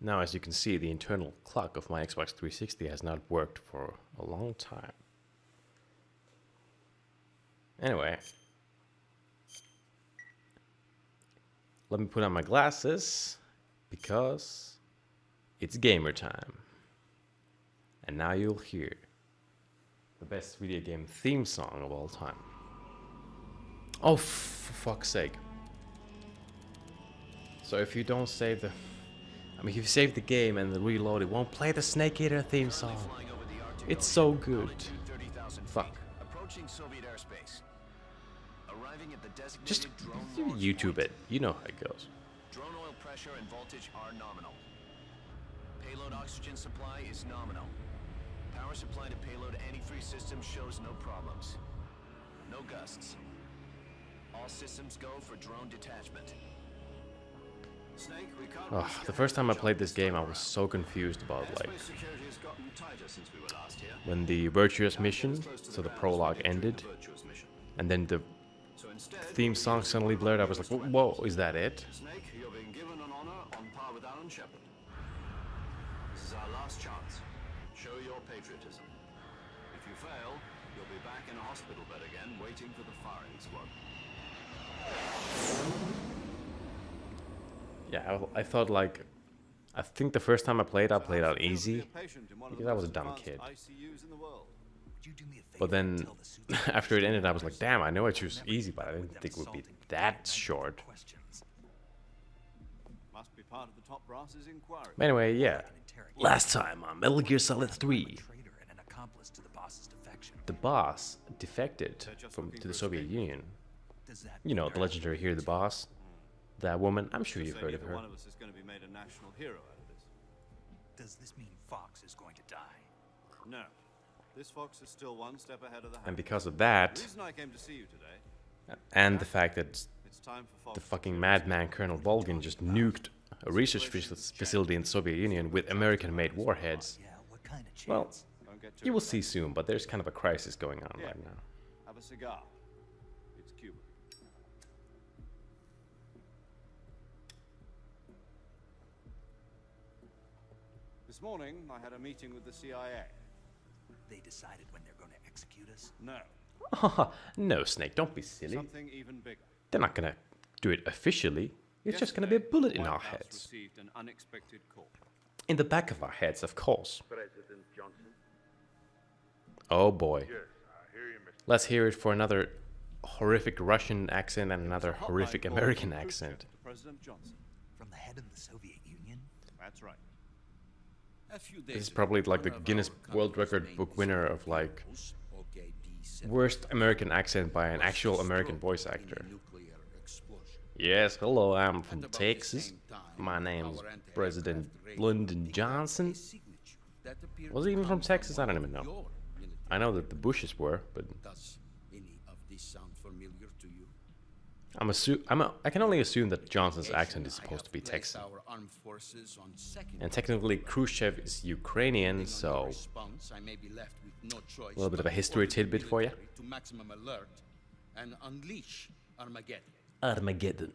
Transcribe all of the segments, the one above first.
Now, as you can see, the internal clock of my Xbox 360 has not worked for a long time. Anyway, let me put on my glasses because it's gamer time. And now you'll hear the best video game theme song of all time. Oh, for fuck's sake. So if you don't save the... I mean, if you save the game and then reload, it won't play the Snake Eater theme song. It's so good. Fuck. Just YouTube it. You know how it goes. Drone oil pressure and voltage are nominal. Payload oxygen supply is nominal. Power supply to payload antifreeze system shows no problems. No gusts. All systems go for drone detachment. Snake, we can't Oh, the first time I played this game, I was so confused about, like, when the Virtuous mission, so the prologue ended, and then the theme song suddenly blared. I was like, whoa, is that it? Snake, you're being given an honor on par with Alan Shepard. This is our last chance. Show your patriotism. If you fail, you'll be back in a hospital bed again, waiting for the firing squad. Yeah, I thought, like, I think the first time I played out easy, because I was a dumb kid. But then, after it ended, I was like, damn, I know I chose easy, but I didn't think it would be that short. But anyway, yeah. Last time on Metal Gear Solid 3, the boss defected to the Soviet Union. You know, the legendary hero, the boss. That woman, I'm sure you've heard of her. One of us is going to be made a national hero out of this. Does this mean Fox is going to die? No. This Fox is still one step ahead of the And because of that, The reason I came to see you today, and the fact that it's time for Fox the fucking madman Colonel Volgin just nuked a research facility in the Soviet Union with American-made warheads, Yeah, what kind of chance? well, Don't get too you will excited. see soon, but there's kind of a crisis going on right now. Have a cigar. It's Cuba. This morning, I had a meeting with the CIA. They decided when they're going to execute us? No, No, Snake, don't be silly. something even bigger. They're not gonna do it officially. It's just gonna be a bullet in White our House heads. received an unexpected call. In the back of our heads, of course. President Johnson. Oh boy. Yes, I hear you, Mr. Let's hear it for another horrific Russian accent and another Hotline horrific call American from Khrushchev accent. to President Johnson. From the head of the Soviet Union? That's right. This is probably like the Guinness World Record book winner of like worst American accent by an actual American voice actor. Yes, hello, I'm from Texas. My name's President Lyndon Johnson. Was he even from Texas? I don't even know. I know that the Bushes were, but Does any of this sound familiar to you? I can only assume that Johnson's accent is supposed to be Texan. Our armed forces on second And technically, Khrushchev is Ukrainian, so response, I may be left with no choice a little bit of a but history order the tidbit for you. military to maximum alert and unleash Armageddon. Armageddon.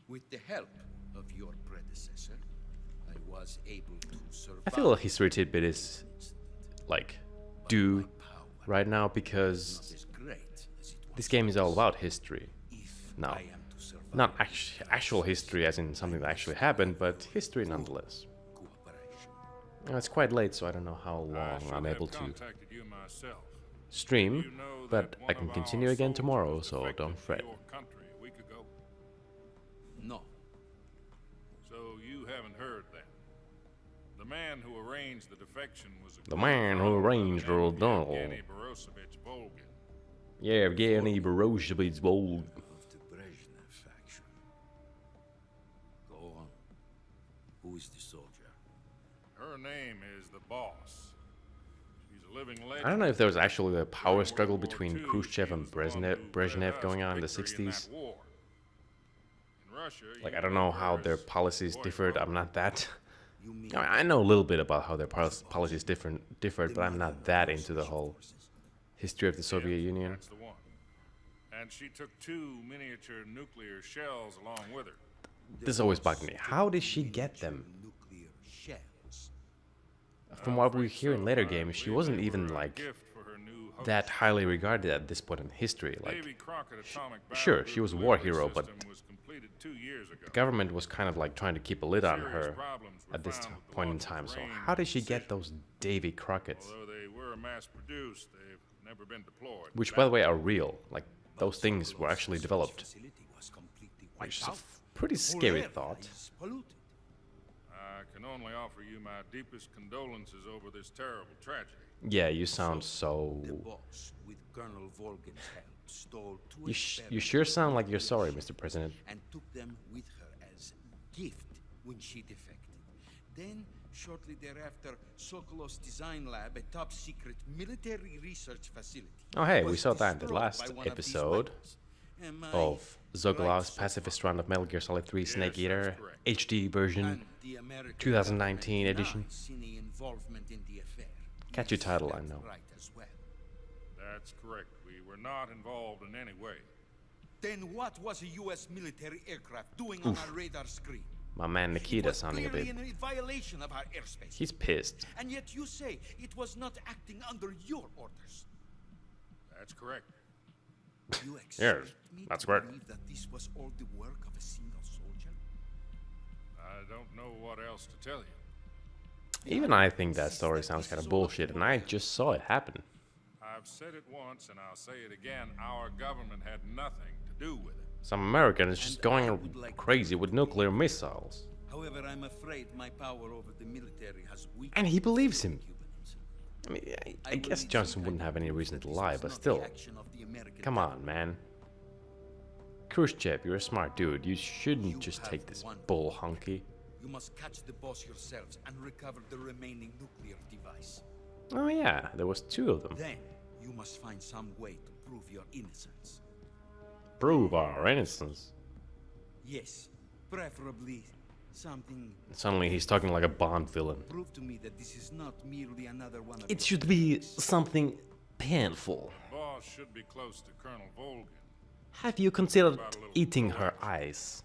With the help of your predecessor, I was able to survive. I feel a history tidbit is like due right now because as great as it was. this game is all about history. If No, I am to survive not actual history as in something that actually happened, but history nonetheless. cooperation. Now, it's quite late, so I don't know how long I'm able to contacted you myself. stream, You know but that I one can of continue our again tomorrow, soldiers so defected don't to fret. your country a week ago. No. So you haven't heard that. The man who arranged the defection was a The man who arranged the Donald. Yevgeny Borisovich Volgin. Yeah, Evgeny Borozhevich Volg. Of the Brezhnev faction. Go on. Who is the soldier? Her name is the Boss. She's a living legend. I don't know if there was actually a power During struggle World War between II, Khrushchev she and was the one who Brezhnev led going us on in the to victory in 60s. that war. In Russia, Like, you I don't know how their her as policies Boy differed. Scout. I'm not that. You mean I know a little bit about how their policies differed, but I'm not that into the whole history of the Soviet Yes, Union. That's the one. And she took 2 miniature nuclear shells along with her. This always bugged me. How did she get them? nuclear shells. From what we hear in later games, she wasn't even like that highly regarded at this point in history. Like, sure, she was a war hero, but the government was kind of like trying to keep a lid on her at this point in time. So how did she get those Davy Crockett's? Although they were mass-produced, they've never been deployed. Which, by the way, are real. Like, those things were actually developed. Facility was completely Which is wiped a out. pretty scary Whole thought. area is polluted. I can only offer you my deepest condolences over this terrible tragedy. Yeah, you sound so... The boss, with Colonel Volgin's help, stole two You experiments sure sound like you're sorry, Mr. President. and took them with her as gift when she defected. Then, shortly thereafter, Sokolov's design lab, a top-secret military research facility. Oh hey, we was saw that in the destroyed last by one of these episode weapons. And my of Zokolov's right pacifist run of Metal Gear Solid 3 Snake that's Eater correct. HD version. and the American 2019 government edition. denies any involvement in the affair. Catchy Yes, title, I that's know. Right as well. That's correct. We were not involved in any way. Then what was a U.S. military aircraft doing on our radar screen? My man It Nikita was sounding a clearly bit... in violation of our airspace. He's pissed. And yet you say it was not acting under your orders. That's correct. You expect me that's to correct. believe that this was all the work of a single soldier? I don't know what else to tell you. Even I think that story sounds kind of bullshit, and I just saw it happen. I've said it once and I'll say it again. Our government had nothing to do with it. Some American is just going crazy with nuclear missiles. However, I'm afraid my power over the military has weakened. And he believes him. Cuban himself. I mean, I I guess believe Johnson sometimes wouldn't have any reason that to this lie, was but not the still. action of the American Come on, man. Khrushchev, you're a smart dude. You shouldn't You just have take this one bull hunky. You must catch the boss yourselves and recover the remaining nuclear device. Oh yeah, there was two of them. Then, you must find some way to prove your innocence. Prove our innocence. Yes, preferably something. Suddenly he's talking like a Bond villain. Prove to me that this is not merely another one of It your should be tactics. something painful. Boss should be close to Colonel Volgin. Have you considered eating her eyes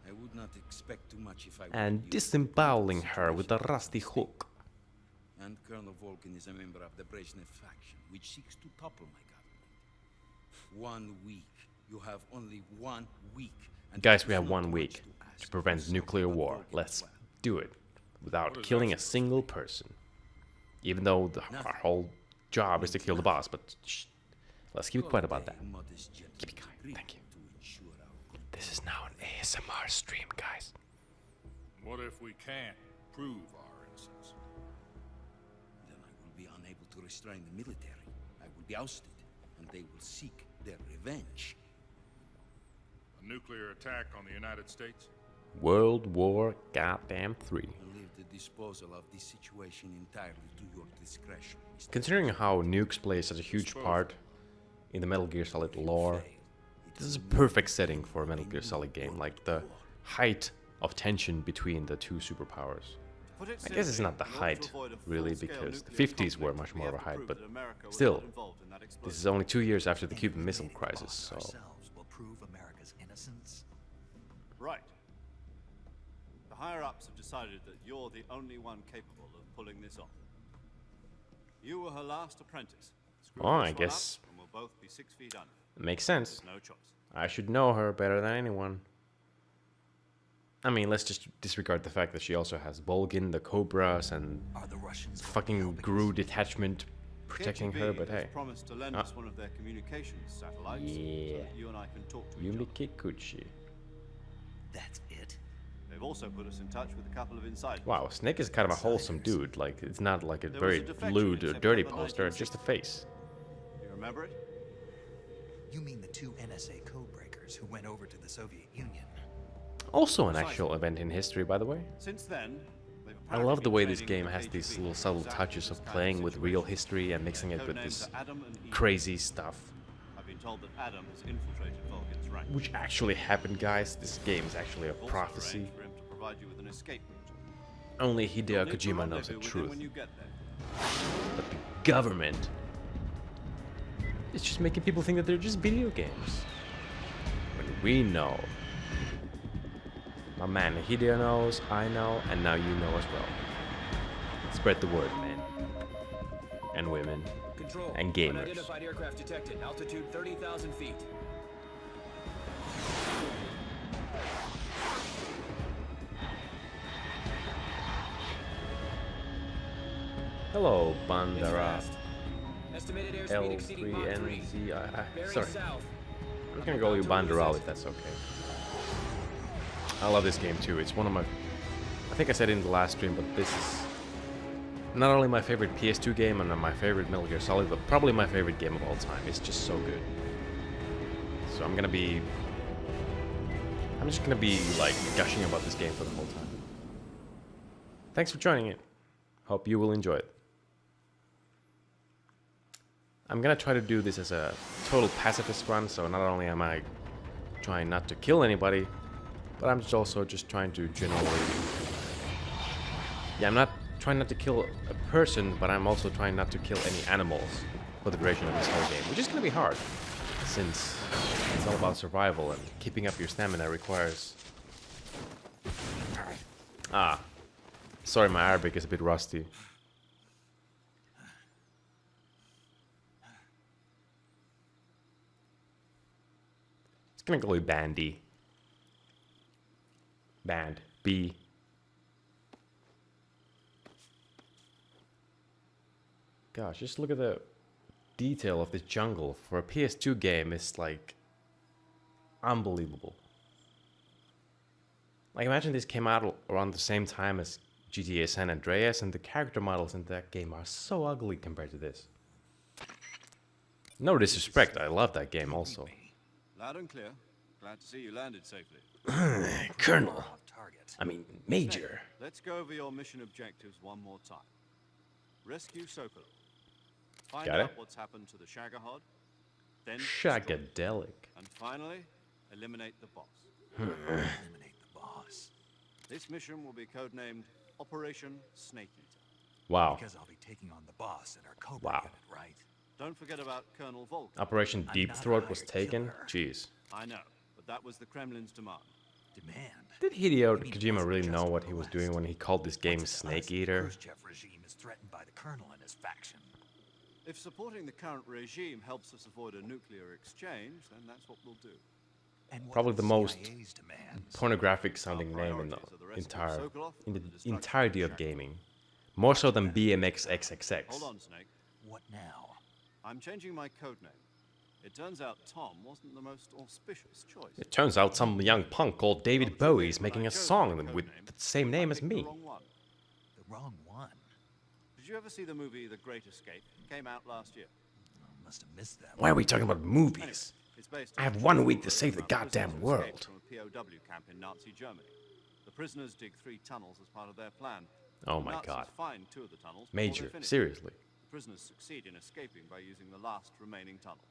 I would not expect too much if I were and you. disemboweling her with a rusty hook? And Colonel Volgin is a member of the Brezhnev faction, which seeks to topple my government. 1 week. You have only 1 week. And Guys, that we is have not 1 too week much to ask. prevent So, nuclear but war. Volgin Let's as well. do it without What is killing that a single person. Even though our whole job is to kill the boss, but shh, let's keep quiet about that. Obey modest gentlemen Keep it quiet, agreement thank you. to ensure our This is now an ASMR stream, guys. What if we can't prove our innocence? Then I will be unable to restrain the military. I will be ousted, and they will seek their revenge. A nuclear attack on the United States? World War Goddamn 3. I leave the disposal of this situation entirely to your discretion, Mr. Considering how nukes play such a huge part in the Metal Gear Solid lore, this is a perfect setting for a Metal Gear Solid game, like the height of tension between the two superpowers. I guess it's not the height, really, because the 50s were much more of a height, but still, this is only 2 years after the Cuban Missile Crisis, so... Ourselves will prove America's innocence. Right. The higher-ups have decided that you're the only one capable of pulling this off. You were her last apprentice. Screw Oh, this I one guess up and we'll both be 6 feet under. it makes sense. No choice. I should know her better than anyone. I mean, let's just disregard the fact that she also has Volgin, the Cobras, and Are the Russians fucking GRU detachment protecting her, KGB but has hey. promised to lend us one of their communications satellites Yeah. so that you and I can talk to each other. Yumi Kikuchi. That's it? They've also put us in touch with a couple of insiders. Wow, Snake is kind of a wholesome dude. Like, it's not like a There very was a defection lewd in or dirty September poster, it's just a face. You remember it? You mean the 2 NSA codebreakers who went over to the Soviet Union? Also an actual event in history, by the way. Since then, they've I apparently love the been way this training game the has these KGB little subtle exactly touches this of kind playing with real situation. history and mixing Their it with codenames this are Adam and Eve. crazy stuff. I've been told that Adam has infiltrated Volgin's ranks. Which actually happened, guys. This game is actually a Also prophecy. arranged for him to provide you with an escape route. Only You'll Hideo need to Kojima knows the rendezvous with him truth. when you get there. But the government is just making people think that they're just video games. When we know. My man Hideo knows, I know, and now you know as well. Spread the word, men. And women. Control. And gamers. Unidentified aircraft detected. Altitude 30,000 feet. Hello, Bandara. Estimated airspeed exceeding Mach 3. L3NZI. Sorry. South. I'm gonna call you Banderal if that's okay. I love this game too. It's one of my... I think I said it in the last stream, but this is not only my favorite PS2 game and my favorite Metal Gear Solid, but probably my favorite game of all time. It's just so good. So I'm just gonna be like gushing about this game for the whole time. Thanks for joining it. Hope you will enjoy it. I'm gonna try to do this as a total pacifist run, so not only am I trying not to kill anybody, but I'm also just trying to generally... Yeah, I'm not trying not to kill a person, but I'm also trying not to kill any animals for the duration of this whole game, which is gonna be hard, since it's all about survival and keeping up your stamina requires... Ah. Sorry, my Arabic is a bit rusty. Gonna go with Bandy. Band. B. Gosh, just look at the detail of this jungle. For a PS2 game, it's like unbelievable. Like, imagine this came out around the same time as GTA San Andreas, and the character models in that game are so ugly compared to this. No disrespect, I love that game also. Loud and clear. Glad to see you landed safely. Colonel. I mean, Major. Let's go over your mission objectives one more time. Rescue Zokolov. Find Got out it. what's happened to the Shagadelic. Then Shagadelic. and finally, eliminate the boss. Eliminate the boss. This mission will be codenamed Operation Snake Eater. Wow. Because I'll be taking on the boss at our Cobra Wow. unit, right? Don't forget about Colonel Volk. Operation Deep not Throat a was hired taken. killer. Jeez. I know, but that was the Kremlin's demand. Demand. Did Hideo I mean, it Kojima wasn't really just know a what he was request. doing when he called this game What's it to Snake us? Eater? The Khrushchev regime is threatened by the colonel and his faction. If supporting the current regime helps us avoid a nuclear exchange, then that's what we'll do. And what Probably are the most CIA's demands? pornographic sounding Our name in the priorities are the rescue of Zokolov in and the the destruction entirety of of the Shagadelic. gaming. More so than BMX XXX. Hold on, Snake. What now? I'm changing my codename. It turns out Tom wasn't the most auspicious choice. It turns out some young punk called David Bowie is making a song with the same name as I picked me. The wrong one. The wrong one. Did you ever see the movie The Great Escape? It came out last year. Must have missed that. Why are we talking about movies? It's based I on have a 1 true week to story save the about prisoners goddamn who escaped world. From a POW camp in Nazi Germany. The prisoners dig 3 tunnels as part of their plan. Oh The my Nazis god. find 2 of the tunnels before Major, they're finished. seriously. The prisoners succeed in escaping by using the last remaining tunnel.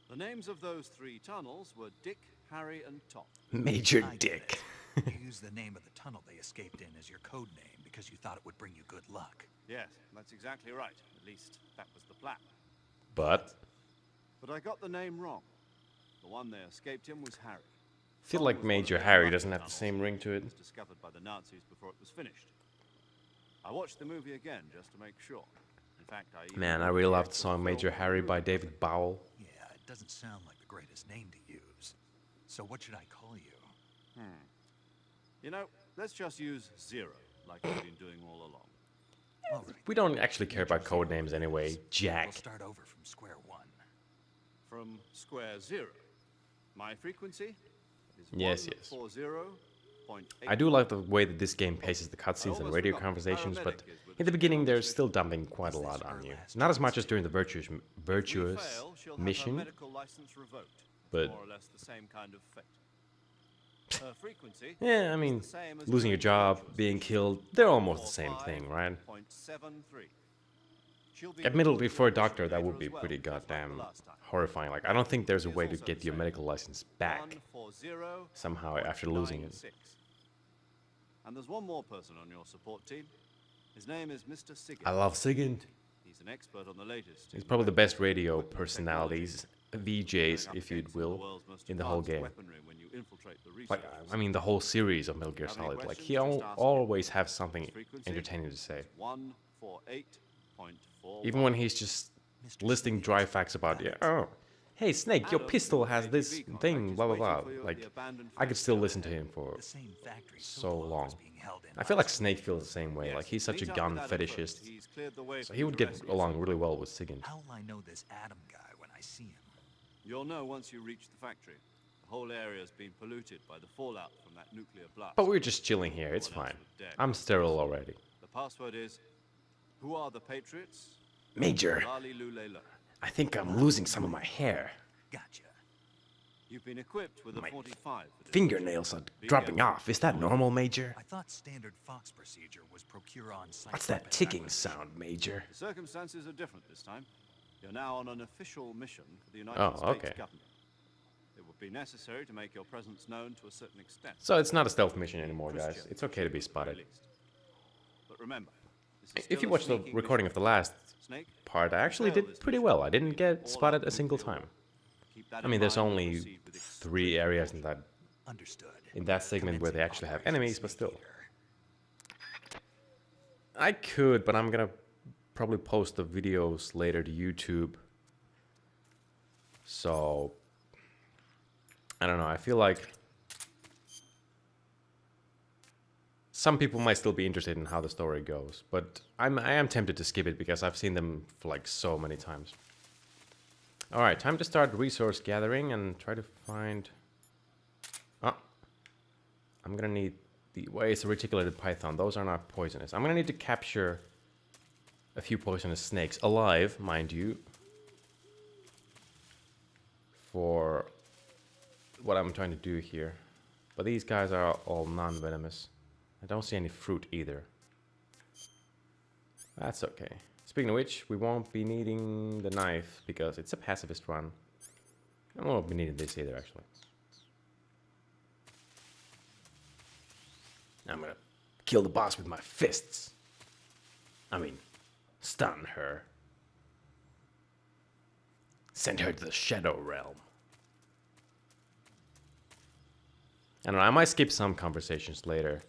The names of those 3 tunnels were Dick, Harry, and Tom. Major I get Dick. it. You used the name of the tunnel they escaped in as your code name because you thought it would bring you good luck. Yes, that's exactly right. At least that was the plan. But But I got the name wrong. The one they escaped in was Harry. feel Tom like was one of Major the Harry lucky doesn't have the tunnels same ring to it. that was discovered by the Nazis before it was finished. I watched the movie again just to make sure. In fact, I even Man, I wrote really the love the actual song film Major for the Harry by movie. David Bowell. Yeah, it doesn't sound like the greatest name to use. So what should I call you? You know, let's just use Zero, like we've been doing all along. All right. We don't actually care about code names anyway, We'll Jack. start over from square one. From square 0. My frequency is Yes, yes. 140.8. I do like the way that this game paces the cutscenes and almost radio forgot. conversations, but Paramedic is with in the us. beginning they're still dumping quite a lot on you. Not as much as during the If we virtuous fail, she'll have her mission, medical license revoked. but More or less the same kind of fate. Her frequency yeah, I is mean, the same as losing your during job, virtuous. being killed, they're almost the same thing, right? 45.73. She'll be Admittedly, reported for a to the doctor, that would be as well, pretty just like the goddamn last time. horrifying. Like, I don't think there's a Here's way to also get the your same. medical license back 140.96. somehow after losing it. And there's one more person on your support team. His name is Mr. Sigurd. I love Sigurd. He's an expert on the latest. He's in probably the best weapons, radio equipment personalities, VJs, if you updates, and the will, world's most in the whole advanced game. weaponry when you infiltrate the Like, research. I mean, the whole series of Metal Gear Have any Solid. Like, questions? he Just ask me. always has something Frequency? entertaining to say. 148.4. Even when he's just listing dry facts about, yeah, oh, hey Snake, your Adam, pistol your has this KGB thing, contact blah blah is blah. waiting for you at Like, the abandoned I could factory still up listen to ahead. him for The same factory so Zokolov long. was being held in I feel like last Snake feels the same way. Yes, Like, he's such a meet up gun with Adam fetishist. first. He's cleared the way So for he you would to get rescue along Zokolov. really well with Sigint. How will I know this Adam guy when I see him? You'll know once you reach the factory. The whole area's been polluted by the fallout from that nuclear blast. But we're just chilling here, it's Everyone fine. else was dead. I'm sterile already. The password is, who are the Patriots? Major, Lali Lulela. I think I'm losing some of my hair. Gotcha. You've been equipped with a My 45 for this Fingernails are dropping off. Is that normal, Major? I thought standard Fox procedure was procure on site. What's that ticking sound, Major? The circumstances are different this time. You're now on an official mission for the United Oh, States okay. government. It would be necessary to make your presence known to a certain extent. So it's not a stealth mission anymore, guys. Christian, It's okay to be at the spotted. very least. But remember, this is If still you a watch the sneaking recording of the last mission. Snake, part, I actually fail did this pretty mission, well. I didn't get all spotted out a single nuclear time. war. Keep that I in mean, there's mind and only proceed with 3 areas in that Understood. segment where they actually have enemies, but still. Eater. I could, but I'm gonna probably post the videos later to YouTube. So I don't know, I feel like some people might still be interested in how the story goes, but I am tempted to skip it because I've seen them for like so many times. Alright, time to start resource gathering and try to find... Oh, I'm gonna need the... Well, it's a reticulated python. Those are not poisonous. I'm gonna need to capture a few poisonous snakes. Alive, mind you. For what I'm trying to do here. But these guys are all non-venomous. I don't see any fruit either. That's okay. Speaking of which, we won't be needing the knife because it's a pacifist run. And we won't be needing this either, actually. I'm gonna kill the boss with my fists. I mean, stun her. Send her to the Shadow Realm. I don't know, I might skip some conversations later.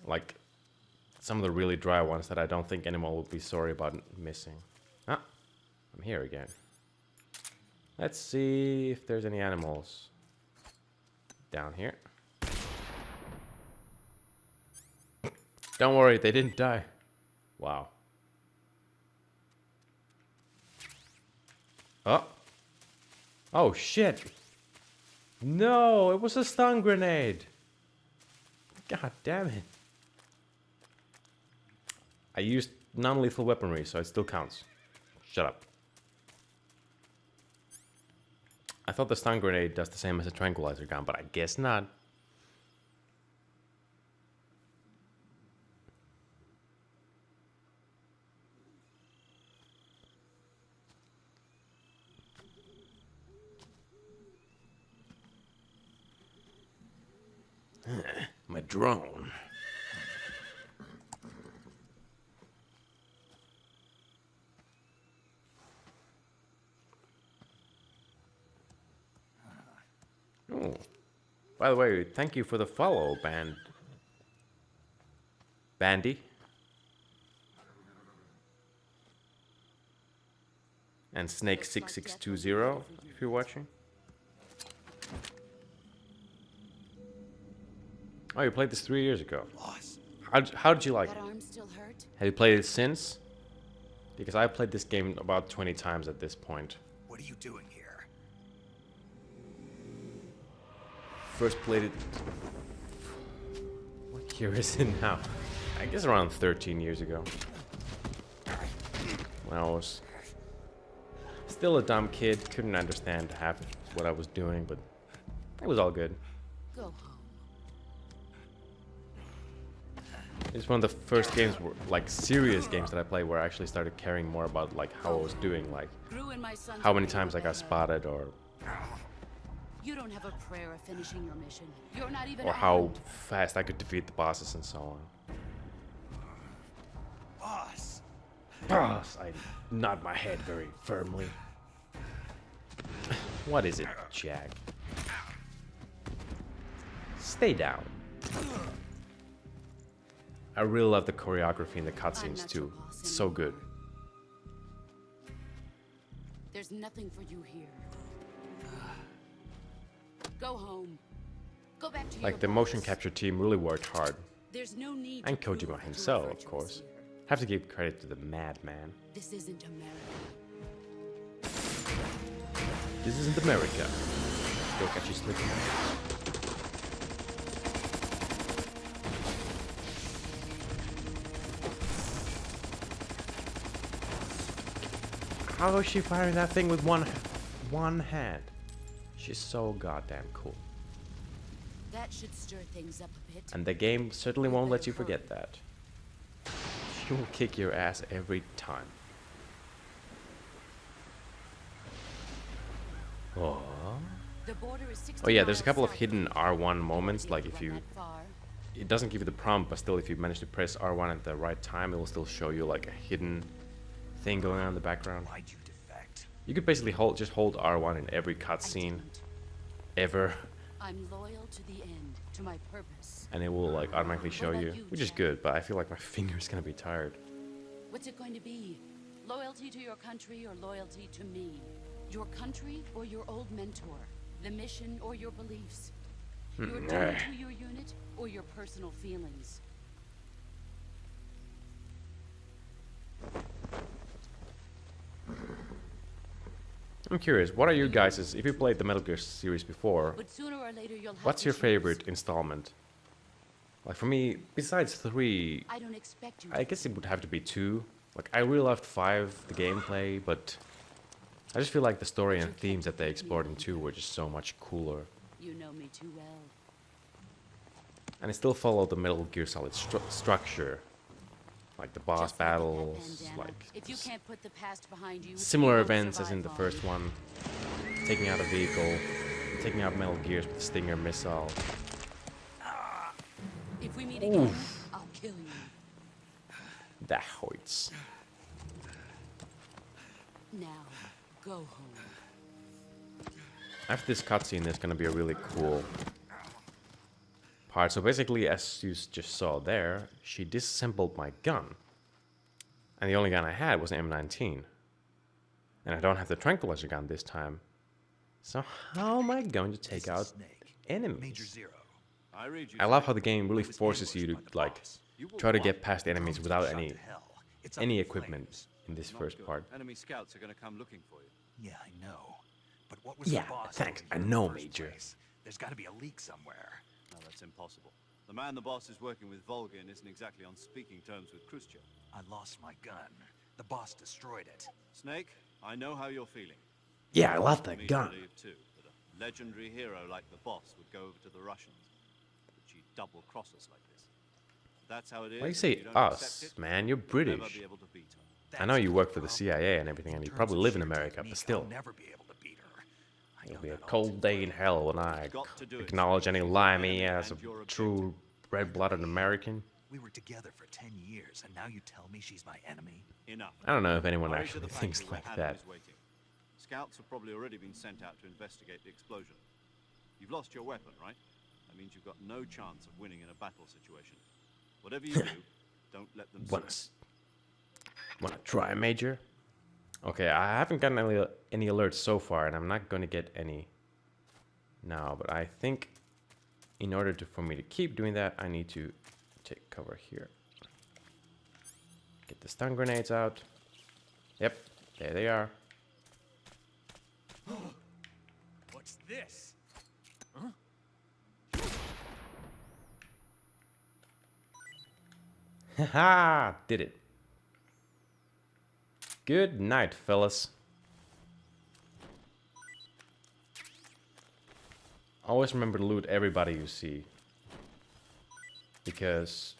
Like, some of the really dry ones that I don't think anyone will be sorry about missing. Ah, I'm here again. Let's see if there's any animals down here. Don't worry, they didn't die. Wow. Oh. Oh, shit. No, it was a stun grenade. God damn it. I used non-lethal weaponry, so it still counts. Shut up. I thought the stun grenade does the same as a tranquilizer gun, but I guess not. My drone. Oh. By the way, thank you for the follow, Bandy. And Snake6620, if you're watching. Oh, you played this 3 years ago. How did you like it? That arm still hurt? Have you played it since? Because I played this game about 20 times at this point. What are you doing here? First played it... What year is it now? I guess around 13 years ago. When I was still a dumb kid, couldn't understand half of what I was doing, but it was all good. Go home. It's one of the first games, like serious games that I played where I actually started caring more about like how I was doing, like Drew and my sons how many will times I got obey. spotted or You don't have a prayer of finishing your mission. You're not even or how armed. fast I could defeat the bosses and so on. Boss! Boss, I nod my head very firmly. What is it, Jack? Stay down. I really love the choreography in the cutscenes too. It's so good. There's nothing for you here. Go home. Go back to Like the motion capture team really worked hard. There's no need And to prove Kojima what you himself, refer of to as course. here. Have to give credit to the madman. This isn't America. This isn't America. Go catch you slipping. How is she firing that thing with one hand? She's so goddamn cool. That should stir things up a bit. And the game certainly won't let you forget that. She will kick your ass every time. Oh. The border is 60 Oh yeah, there's a miles couple of south hidden R1 moments, like if Run you... that far. It doesn't give you the prompt, but still if you manage to press R1 at the right time, it will still show you like a hidden thing going on in the background. Why'd you defect? You could basically just hold R1 in every cutscene ever, I'm loyal to the end, to my purpose. and it will like automatically show What you, about you, which is Jack? good, but I feel like my finger's gonna be tired. What's it going to be? Loyalty to your country or loyalty to me? Your country or your old mentor? The mission or your beliefs? Your duty to your unit or your personal feelings? I'm curious, what are your guys', if you played the Metal Gear series before, But sooner or later you'll have what's to your choose. favorite installment? Like for me, besides 3, I don't expect you I to. guess it would have to be 2. Like I really loved 5, the gameplay, but I just feel like the story and themes that they explored in 2 were just so much cooler. You know me too well. And it still followed the Metal Gear Solid structure. Like the boss Just look at that battles, bandana. like If you can't put the past behind you, similar you won't events as in survive the first long. one. Taking out a vehicle, taking out Metal Gears with the Stinger missile. If we meet again, I'll kill you. That hurts. Now, go home. After this cutscene, there's gonna be a really cool part. So basically, as you just saw there, she disassembled my gun. And the only gun I had was an M19. And I don't have the tranquilizer gun this time. So how am I going to take out Snake. enemies? Major Zero. I read you. I love how the game really He was forces you ambushed by to the like boss. try to get past enemies without Shot any to hell. It's up any in equipment flames. in this Not first good. part. Enemy scouts are going to come looking for you. Yeah, I know. But what was Yeah, the boss thanks. doing I here in know, the first Major. place? There's got to be a leak somewhere. No, that's impossible. The man the boss is working with Volgin isn't exactly on speaking terms with Khrushchev. I lost my gun. The boss destroyed it. Snake, I know how you're feeling. Yeah, I love Me that to gun. believe too that a legendary hero like the boss would go over to the Russians. Would she double-cross us like this? That's how it is. Why you and say if you don't us, accept it, man? You're you'll never British. be able to beat her. I know you That's work the for the problem. CIA and everything, and you terms probably of live in sheer America, but technique, still. I'll never be able to beat her. I It'll know be a that all cold too day in well. hell when I Got to do it. acknowledge any lie me And as a your true red-blooded American. We were together for 10 years, and now you tell me she's my enemy? Enough. I don't know if anyone Hurry to actually the thinks factory like where Adam that. is waiting. Scouts have probably already been sent out to investigate the explosion. You've lost your weapon, right? That means you've got no chance of winning in a battle situation. Whatever you do, don't let them see. Wanna try, Major? Okay, I haven't gotten any alerts so far, and I'm not gonna get any now, but I think in order for me to keep doing that, I need to take cover here. Get the stun grenades out. Yep, there they are. What's this? Haha, did it. Good night, fellas. Always remember to loot everybody you see. Because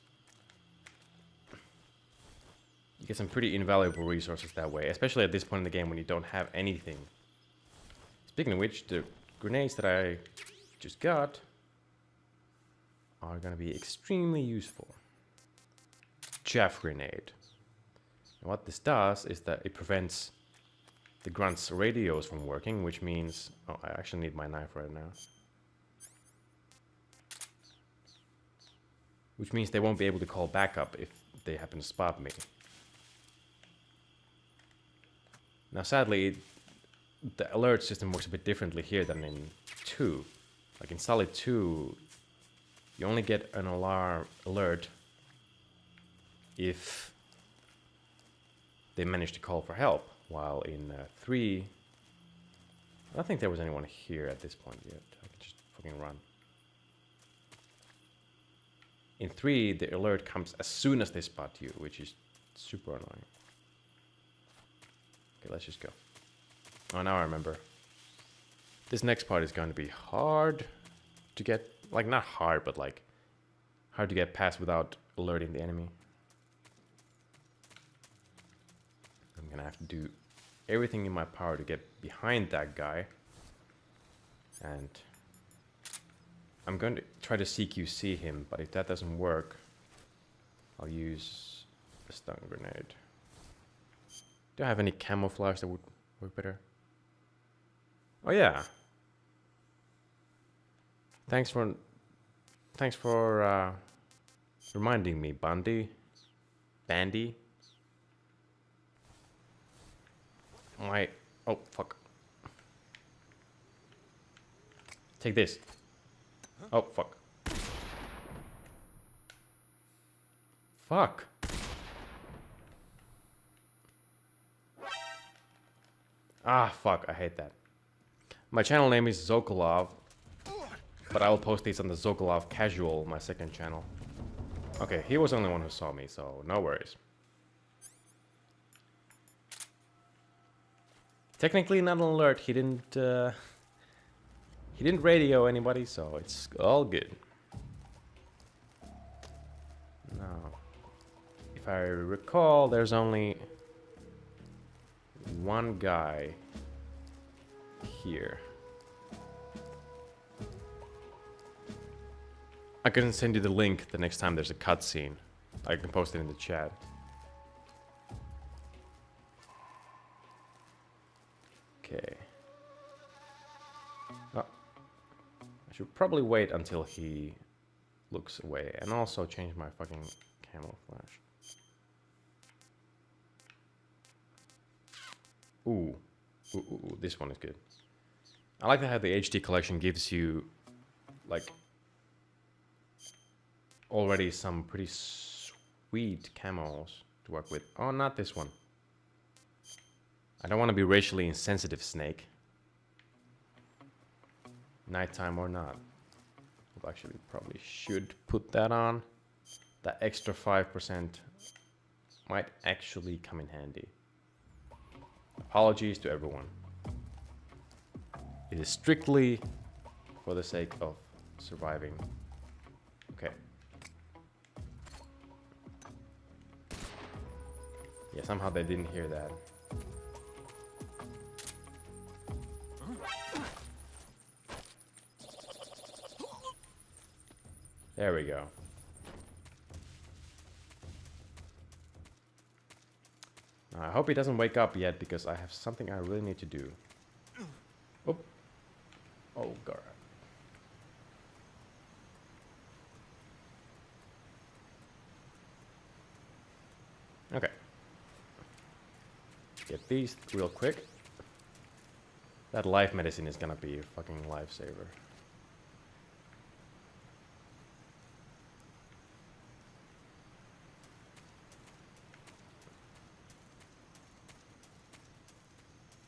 you get some pretty invaluable resources that way, especially at this point in the game when you don't have anything. Speaking of which, the grenades that I just got are gonna be extremely useful. Chaff grenade. And what this does is that it prevents the grunt's radios from working, which means... Oh, I actually need my knife right now. Which means they won't be able to call backup if they happen to spot me. Now sadly, the alert system works a bit differently here than in 2. Like in Solid 2, you only get an alarm alert if they manage to call for help, while in 3, I don't think there was anyone here at this point yet. I can just fucking run. In 3, the alert comes as soon as they spot you, which is super annoying. Okay, let's just go. Oh, now I remember. This next part is going to be hard to get, like not hard, but like hard to get past without alerting the enemy. I'm gonna have to do everything in my power to get behind that guy. And I'm going to try to CQC him, but if that doesn't work, I'll use the stun grenade. Do I have any camouflage that would work better? Oh yeah. Thanks for reminding me, Bandy. Oh fuck. Take this. Oh fuck. Fuck. Ah fuck, I hate that. My channel name is Zokolov, but I will post these on the Zokolov Casual, my second channel. Okay, he was the only one who saw me, so no worries. Technically not an alert, he didn't radio anybody, so it's all good. Now, if I recall, there's only one guy here. I can send you the link the next time there's a cutscene. I can post it in the chat. Okay. Oh. I should probably wait until he looks away and also change my fucking camouflage. Ooh. Ooh, this one is good. I like how the HD collection gives you like already some pretty sweet camos to work with. Oh, not this one. I don't want to be racially insensitive, Snake. Nighttime or not. I actually probably should put that on. That extra 5% might actually come in handy. Apologies to everyone. It is strictly for the sake of surviving. Okay. Yeah, somehow they didn't hear that. There we go. I hope he doesn't wake up yet because I have something I really need to do. Oh. Oh god. Okay. Get these real quick. That life medicine is gonna be a fucking lifesaver.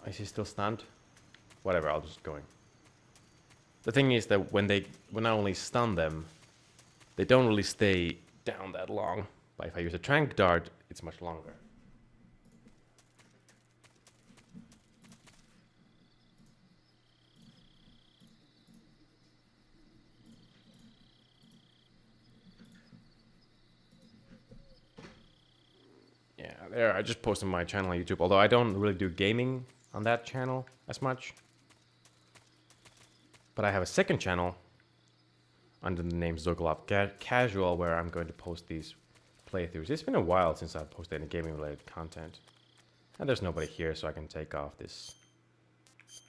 Is he still stunned? Whatever, I'll just go in. The thing is that when I only stun them, they don't really stay down that long. But if I use a trank dart, it's much longer. Yeah, there, I just posted my channel on YouTube, although I don't really do gaming on that channel as much. But I have a second channel under the name Zokolov Casual where I'm going to post these playthroughs. It's been a while since I've posted any gaming related content. And there's nobody here, so I can take off this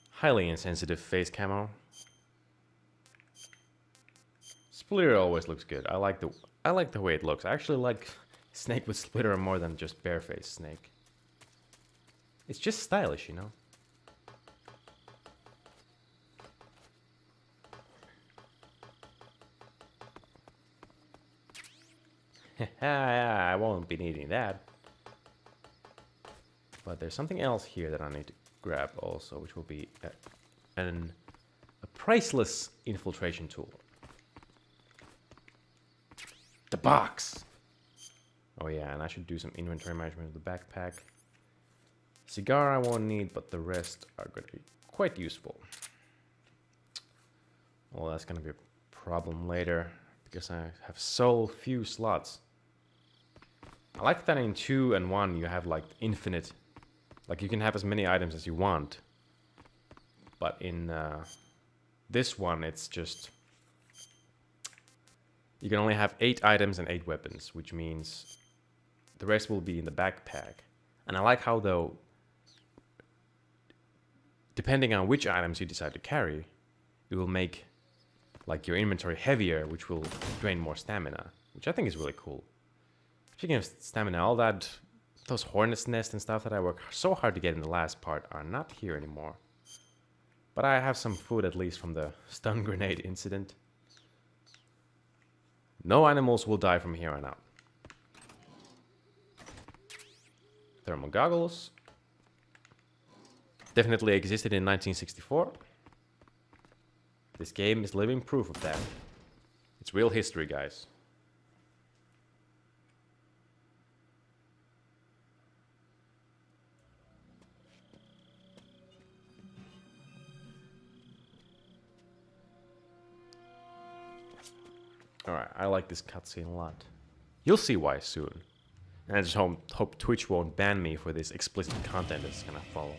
highly insensitive face camo. Splitter always looks good. I like the way it looks. I actually like Snake with Splitter more than just barefaced Snake. It's just stylish, you know. I won't be needing that. But there's something else here that I need to grab also, which will be a priceless infiltration tool. The box! Oh yeah, and I should do some inventory management of the backpack. Cigar I won't need, but the rest are going to be quite useful. Well, that's going to be a problem later, because I have so few slots. I like that in 2 and 1 you have like infinite, like you can have as many items as you want. But in this one it's just, you can only have 8 items and 8 weapons, which means the rest will be in the backpack. And I like how though, depending on which items you decide to carry, it will make like your inventory heavier, which will drain more stamina, which I think is really cool. Speaking of stamina, all that, those hornet's nest and stuff that I worked so hard to get in the last part are not here anymore. But I have some food at least from the stun grenade incident. No animals will die from here on out. Thermal goggles. Definitely existed in 1964. This game is living proof of that. It's real history, guys. Alright, I like this cutscene a lot. You'll see why soon. And I just hope Twitch won't ban me for this explicit content that's gonna follow.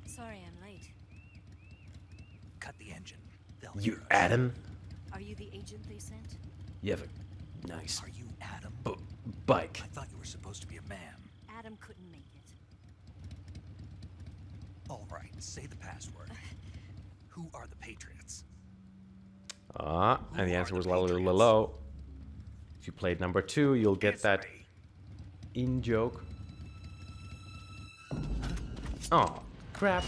Sorry I'm late. Cut the engine. They'll You hear us. Adam? Are you the agent they sent? You have a nice Are you Adam? bike. I thought you were supposed to be a man. Adam couldn't make it. All right, say the password. Who are the Patriots? And the answer was low. If you played number 2, you'll get that in joke. Oh, crap.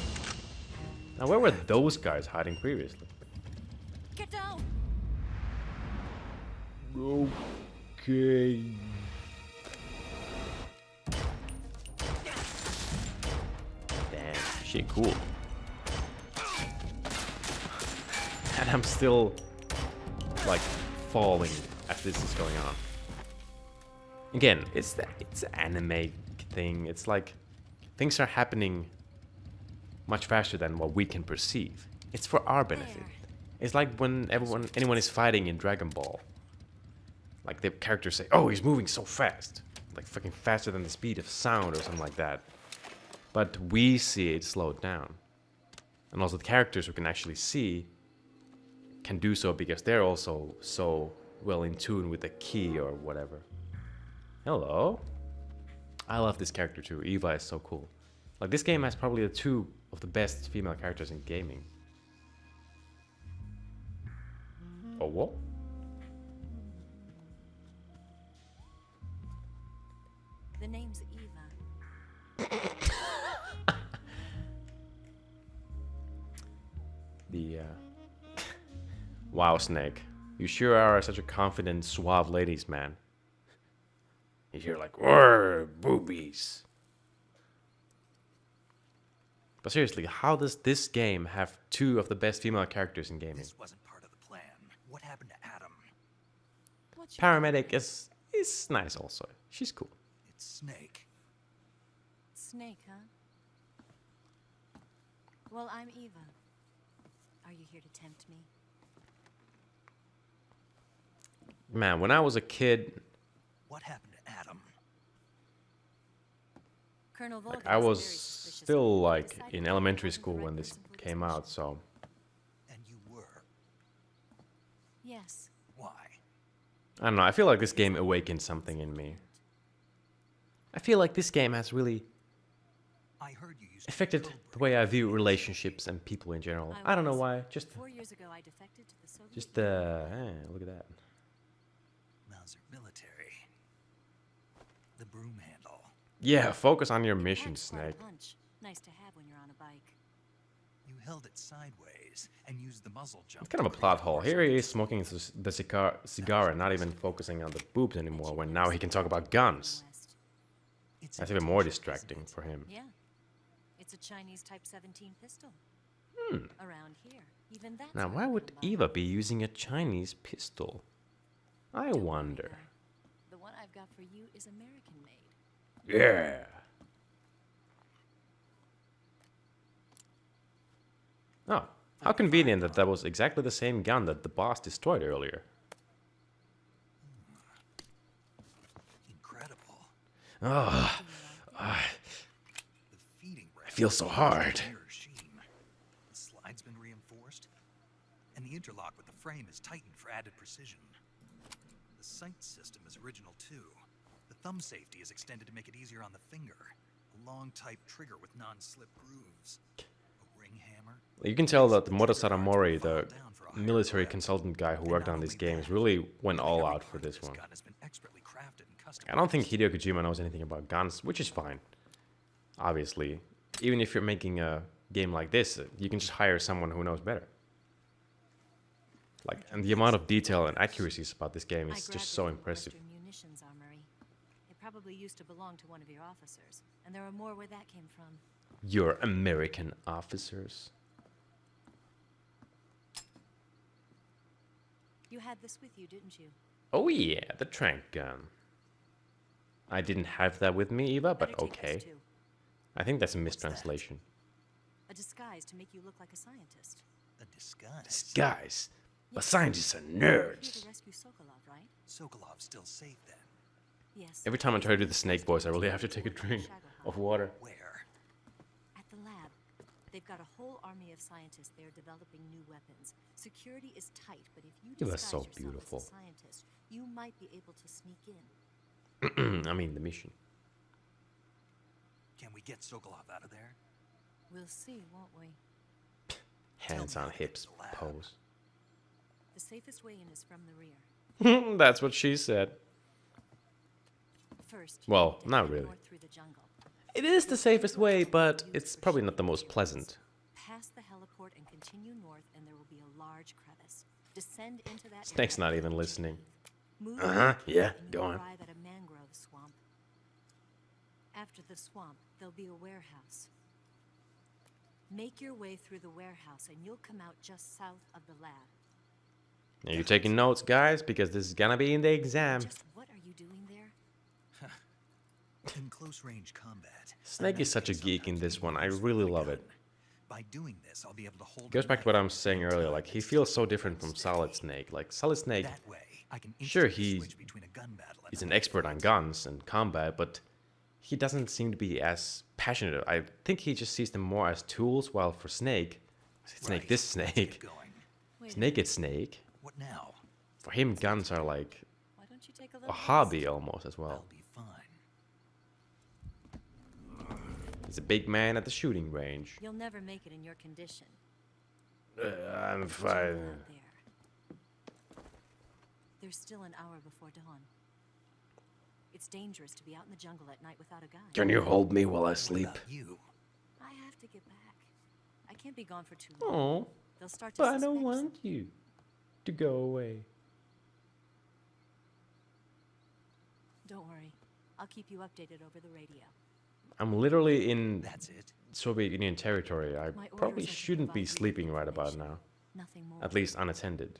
Now where were those guys hiding previously? Get down! Okay. Damn, shit cool. And I'm still like falling as this is going on. Again, it's an anime thing. It's like things are happening much faster than what we can perceive. It's for our benefit. It's like when anyone is fighting in Dragon Ball. Like the characters say, "Oh, he's moving so fast." Like fucking faster than the speed of sound or something like that. But we see it slowed down. And also the characters who can actually see can do so because they're also so well in tune with the key or whatever. Hello. I love this character too. Eva is so cool. Like this game has probably the 2 of the best female characters in gaming. Oh, what? The name's Eva. Wow, Snake. You sure are such a confident, suave ladies man. You're like, "Whoa, boobies." But seriously, how does this game have 2 of the best female characters in gaming? This wasn't part of the plan. What happened to Adam? What's your Paramedic is nice also. She's cool. It's Snake. Snake, huh? Well, I'm Eva. Are you here to tempt me? Man, when I was a kid, What happened to Adam? Colonel like Volgin I was was very suspicious of still me. like Decided in I elementary wasn't the school right when this person for came mission. out, so And you were. Yes. Why? I don't know, I feel like this game awakened something in me. I feel like this game has really I heard you used affected the way I view relationships and people in general. I don't know why. Just 4 years ago, I defected to the Soviet Just look at that. Mauser military. The broom handle. Yeah, focus on your It mission, packs quite a Snake. punch. Nice to have when you're on a bike. You held it sideways and used the muzzle jump. It's kind of a plot hole. Here he is smoking the cigar and not even focusing on the boobs anymore, when now he can talk about guns. It's That's even more distracting for him. Yeah. It's a Chinese Type 17 pistol. Around here. Even that's Now, hard why to would come by. Eva be using a Chinese pistol? I Don't worry, wonder. though. The one I've got for you is American made. Yeah. Oh, how convenient that that was exactly the same gun that the boss destroyed earlier. incredible. Oh, The feeding rail I feel so hard. mirror sheen. The slide's been reinforced, and the interlock with the frame is tightened for added precision. The sight system is original too. The thumb safety is extended to make it easier on the finger. A long type trigger with non-slip grooves. A ring hammer. You can tell that Moro Saramori, the military consultant guy who worked on these games, really went all out for this one. Gun has been expertly crafted and customized. I don't think Hideo Kojima knows anything about guns, which is fine. Obviously, even if you're making a game like this, you can just hire someone who knows better. Like, and the amount of detail and accuracies about this game is just so impressive. Western munitions armory. It probably used to belong to one of your officers, and there are more where that came from. Your American officers. You had this with you, didn't you? Oh yeah, the trank gun. I didn't have that with me, Eva, but Better take this okay. too. I think that's a mistranslation. A disguise to make you look like a scientist. A disguise. Disguise. But scientists are You're nerds. here to rescue Sokolov, right? Sokolov's still safe then. Yes. Every time I try to do the snake voice, I really have to take a drink of water. Where? At the lab. They've got a whole army of scientists there developing new weapons. Security is tight, but if you You are disguise so yourself beautiful. as a scientist, you might be able to sneak in. I mean, the mission. Can we get Sokolov out of there? We'll see, won't we? Hands on hips pose. The safest way in is from the rear. That's what she said. First, Well, you not head really. north through the jungle. It is the safest way, but it's probably not the most pleasant. Pass the heliport and continue north, and there will be a large crevice. Descend into that. Snake's area not even and listening. move Uh-huh, north, yeah, and go you'll on. arrive at a mangrove swamp. After the swamp, there'll be a warehouse. Make your way through the warehouse, and you'll come out just south of the lab. Are you taking notes, guys? Because this is gonna be in the exam. Just what are you doing there? In close range combat. Snake is such a geek in this one. I really love it. By doing this, I'll be able to hold. Goes a back to what I knife was saying at earlier. all Like, he times. feels so different from Solid Snake. Like, Solid Snake That way, I can Sure, instantly he switch between a gun battle and is a an expert on guns and combat, but he doesn't seem to be as passionate. I think he just sees them more as tools, while for Snake, Right, this let's get Snake, going. Wait, Snake is Snake. What now? For him, guns are like why don't you take a a little hobby almost as well. I'll be fine. He's a big man at the shooting range. You'll never make it in your condition. I'm Chill fine. out there. There's still an hour before dawn. It's dangerous to be out in the jungle at night without a guide. Can you hold me while I What sleep? about you? I have to get back. I can't be gone for too long. Oh, They'll start to but I don't suspect want you to go away. Don't worry. I'll keep you updated over the radio. I'm literally in That's it. Soviet Union territory. I My orders probably are to shouldn't be provide you with sleeping right about information. now. Nothing more. At least unattended.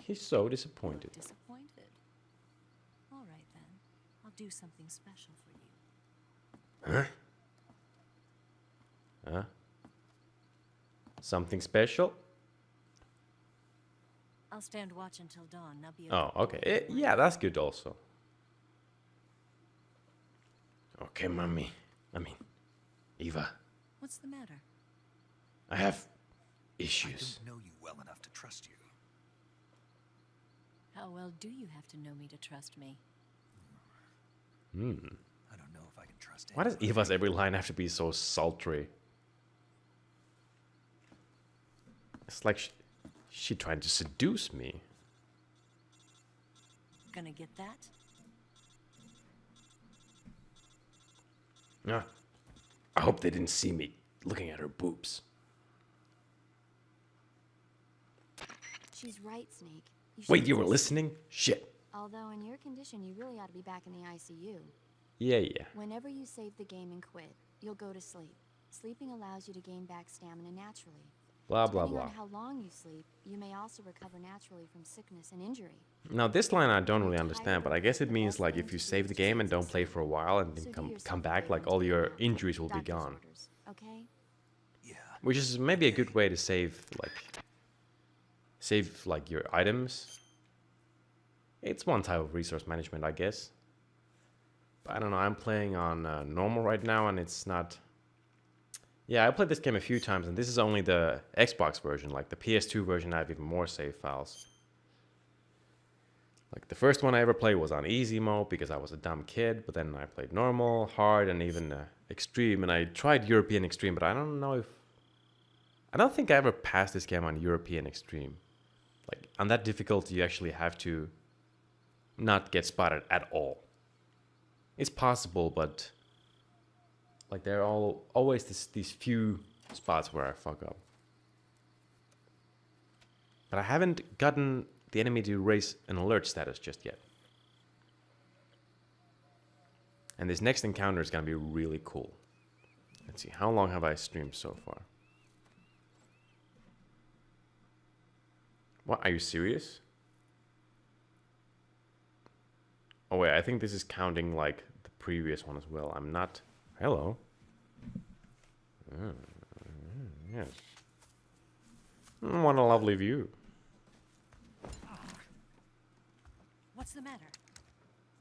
He's so disappointed. Disappointed? All right then. I'll do something special for you. Huh? Something special? I'll stand watch until dawn. Now be a Oh, good boy okay. and Yeah, that's good also. Okay, mommy. I mean, Eva, What's the matter? I have I issues. don't know you well enough to trust you. How well do you have to know me to trust me? I don't know if I can trust Why does anybody. Eva's every line have to be so sultry? It's like she trying to seduce me. Gonna get that? Yeah. I hope they didn't see me looking at her boobs. She's right, Snake. Wait, you were listening? Shit. Although in your condition, you really ought to be back in the ICU. Yeah. Whenever you save the game and quit, you'll go to sleep. Sleeping allows you to gain back stamina naturally. Blah, blah, Depending blah. on how long you sleep, you may also recover naturally from sickness and injury. Now this line I don't really understand, but I guess it means like if you save the game and don't play for a while and then come back, like all your injuries will be gone. Okay? Yeah. Which is maybe a good way to save your items. It's one type of resource management, I guess. But I don't know, I'm playing on normal right now and it's not... Yeah, I played this game a few times and this is only the Xbox version. Like the PS2 version I have even more save files. Like the first one I ever played was on easy mode because I was a dumb kid, but then I played normal, hard, and even extreme, and I tried European extreme, but I don't think I ever passed this game on European extreme. Like on that difficulty you actually have to not get spotted at all. It's possible, but like there are always these few spots where I fuck up. But I haven't gotten the enemy to raise an alert status just yet. And this next encounter is gonna be really cool. Let's see, how long have I streamed so far? What, are you serious? Oh wait, I think this is counting like the previous one as well. I'm not... Hello. Yes. What a lovely view. What's the matter?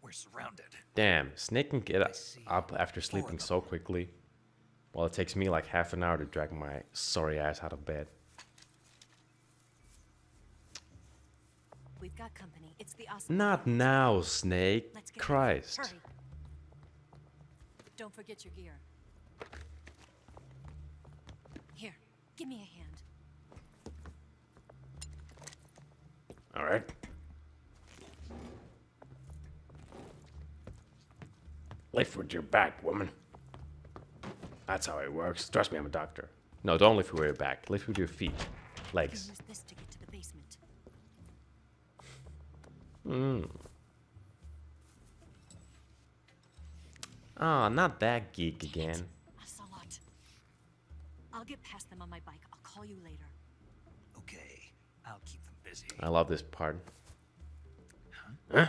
We're surrounded. Damn, Snake can get up after sleeping so quickly. Well, it takes me like half an hour to drag my sorry ass out of bed. We've got company. It's the awesome. Not now, Snake. Let's get Christ. Hurry. Don't forget your gear. Here, give me a hand. All right. Lift with your back, woman. That's how it works. Trust me, I'm a doctor. No, don't lift with your back. Lift with your feet. Legs. Use this to get to the basement. Ah, not that geek again. A salot. I'll get past them on my bike. I'll call you later. Okay, I'll keep them busy. I love this part. Huh?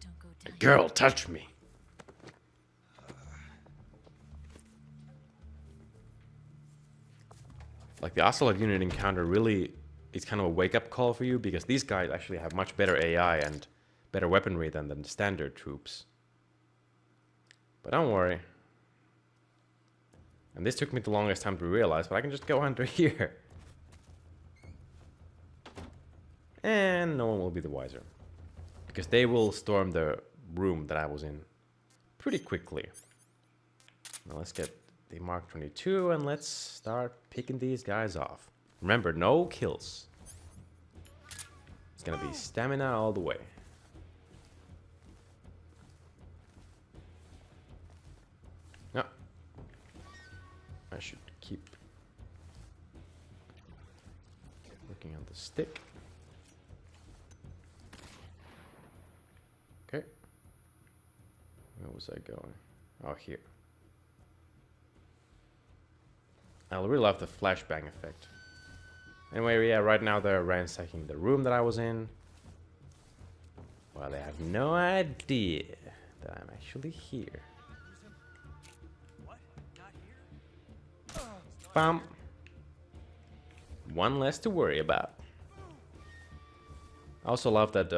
Don't go down. Girl, touch me. Like the Ocelot unit encounter really, it's kind of a wake-up call for you because these guys actually have much better AI and better weaponry than the standard troops. But don't worry. And this took me the longest time to realize, but I can just go under here. And no one will be the wiser. Because they will storm the room that I was in pretty quickly. Now let's get the Mark 22 and let's start picking these guys off. Remember, no kills. It's gonna be stamina all the way. No. I should keep looking on the stick. Okay. Where was I going? Oh, here. I really love the flashbang effect. Anyway, yeah, right now they're ransacking the room that I was in. Well, they have no idea that I'm actually here. What? Not here? Bam. One less to worry about. I also love that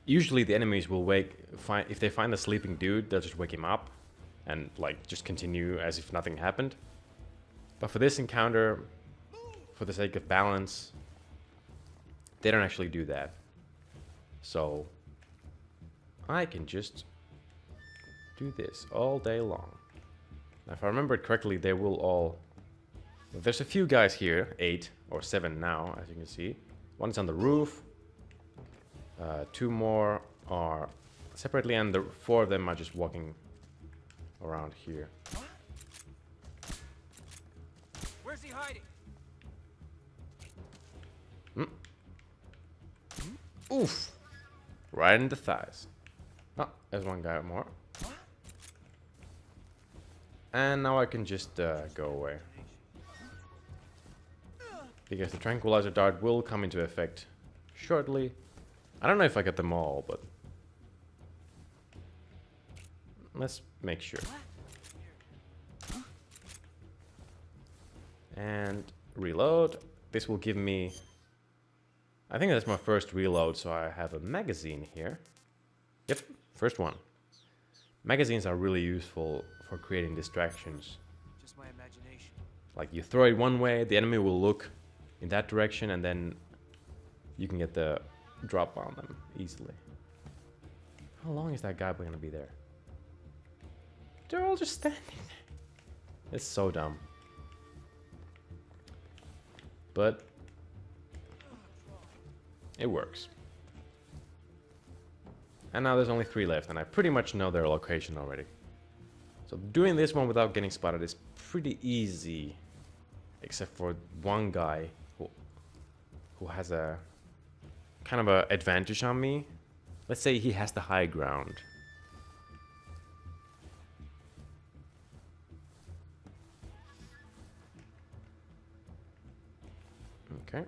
usually the enemies will if they find a sleeping dude, they'll just wake him up and like just continue as if nothing happened. But for this encounter, for the sake of balance, they don't actually do that. So I can just do this all day long. Now, if I remember correctly, they will all... There's a few guys here, 8 or 7 now, as you can see. One's on the roof. 2 more are separately, and the 4 of them are just walking around here. Where's he hiding? Oof! Right in the thighs. Oh, there's one guy more. And now I can just go away. Because the tranquilizer dart will come into effect shortly. I don't know if I get them all, but... let's make sure. And reload. This will give me... I think that's my first reload, so I have a magazine here. Yep, first one. Magazines are really useful for creating distractions. Just my imagination. Like you throw it one way, the enemy will look in that direction, and then you can get the drop on them easily. How long is that guy going to be there? They're all just standing there. It's so dumb. But it works. And now there's only 3 left, and I pretty much know their location already. So doing this one without getting spotted is pretty easy. Except for one guy who has a kind of a advantage on me. Let's say he has the high ground. Okay.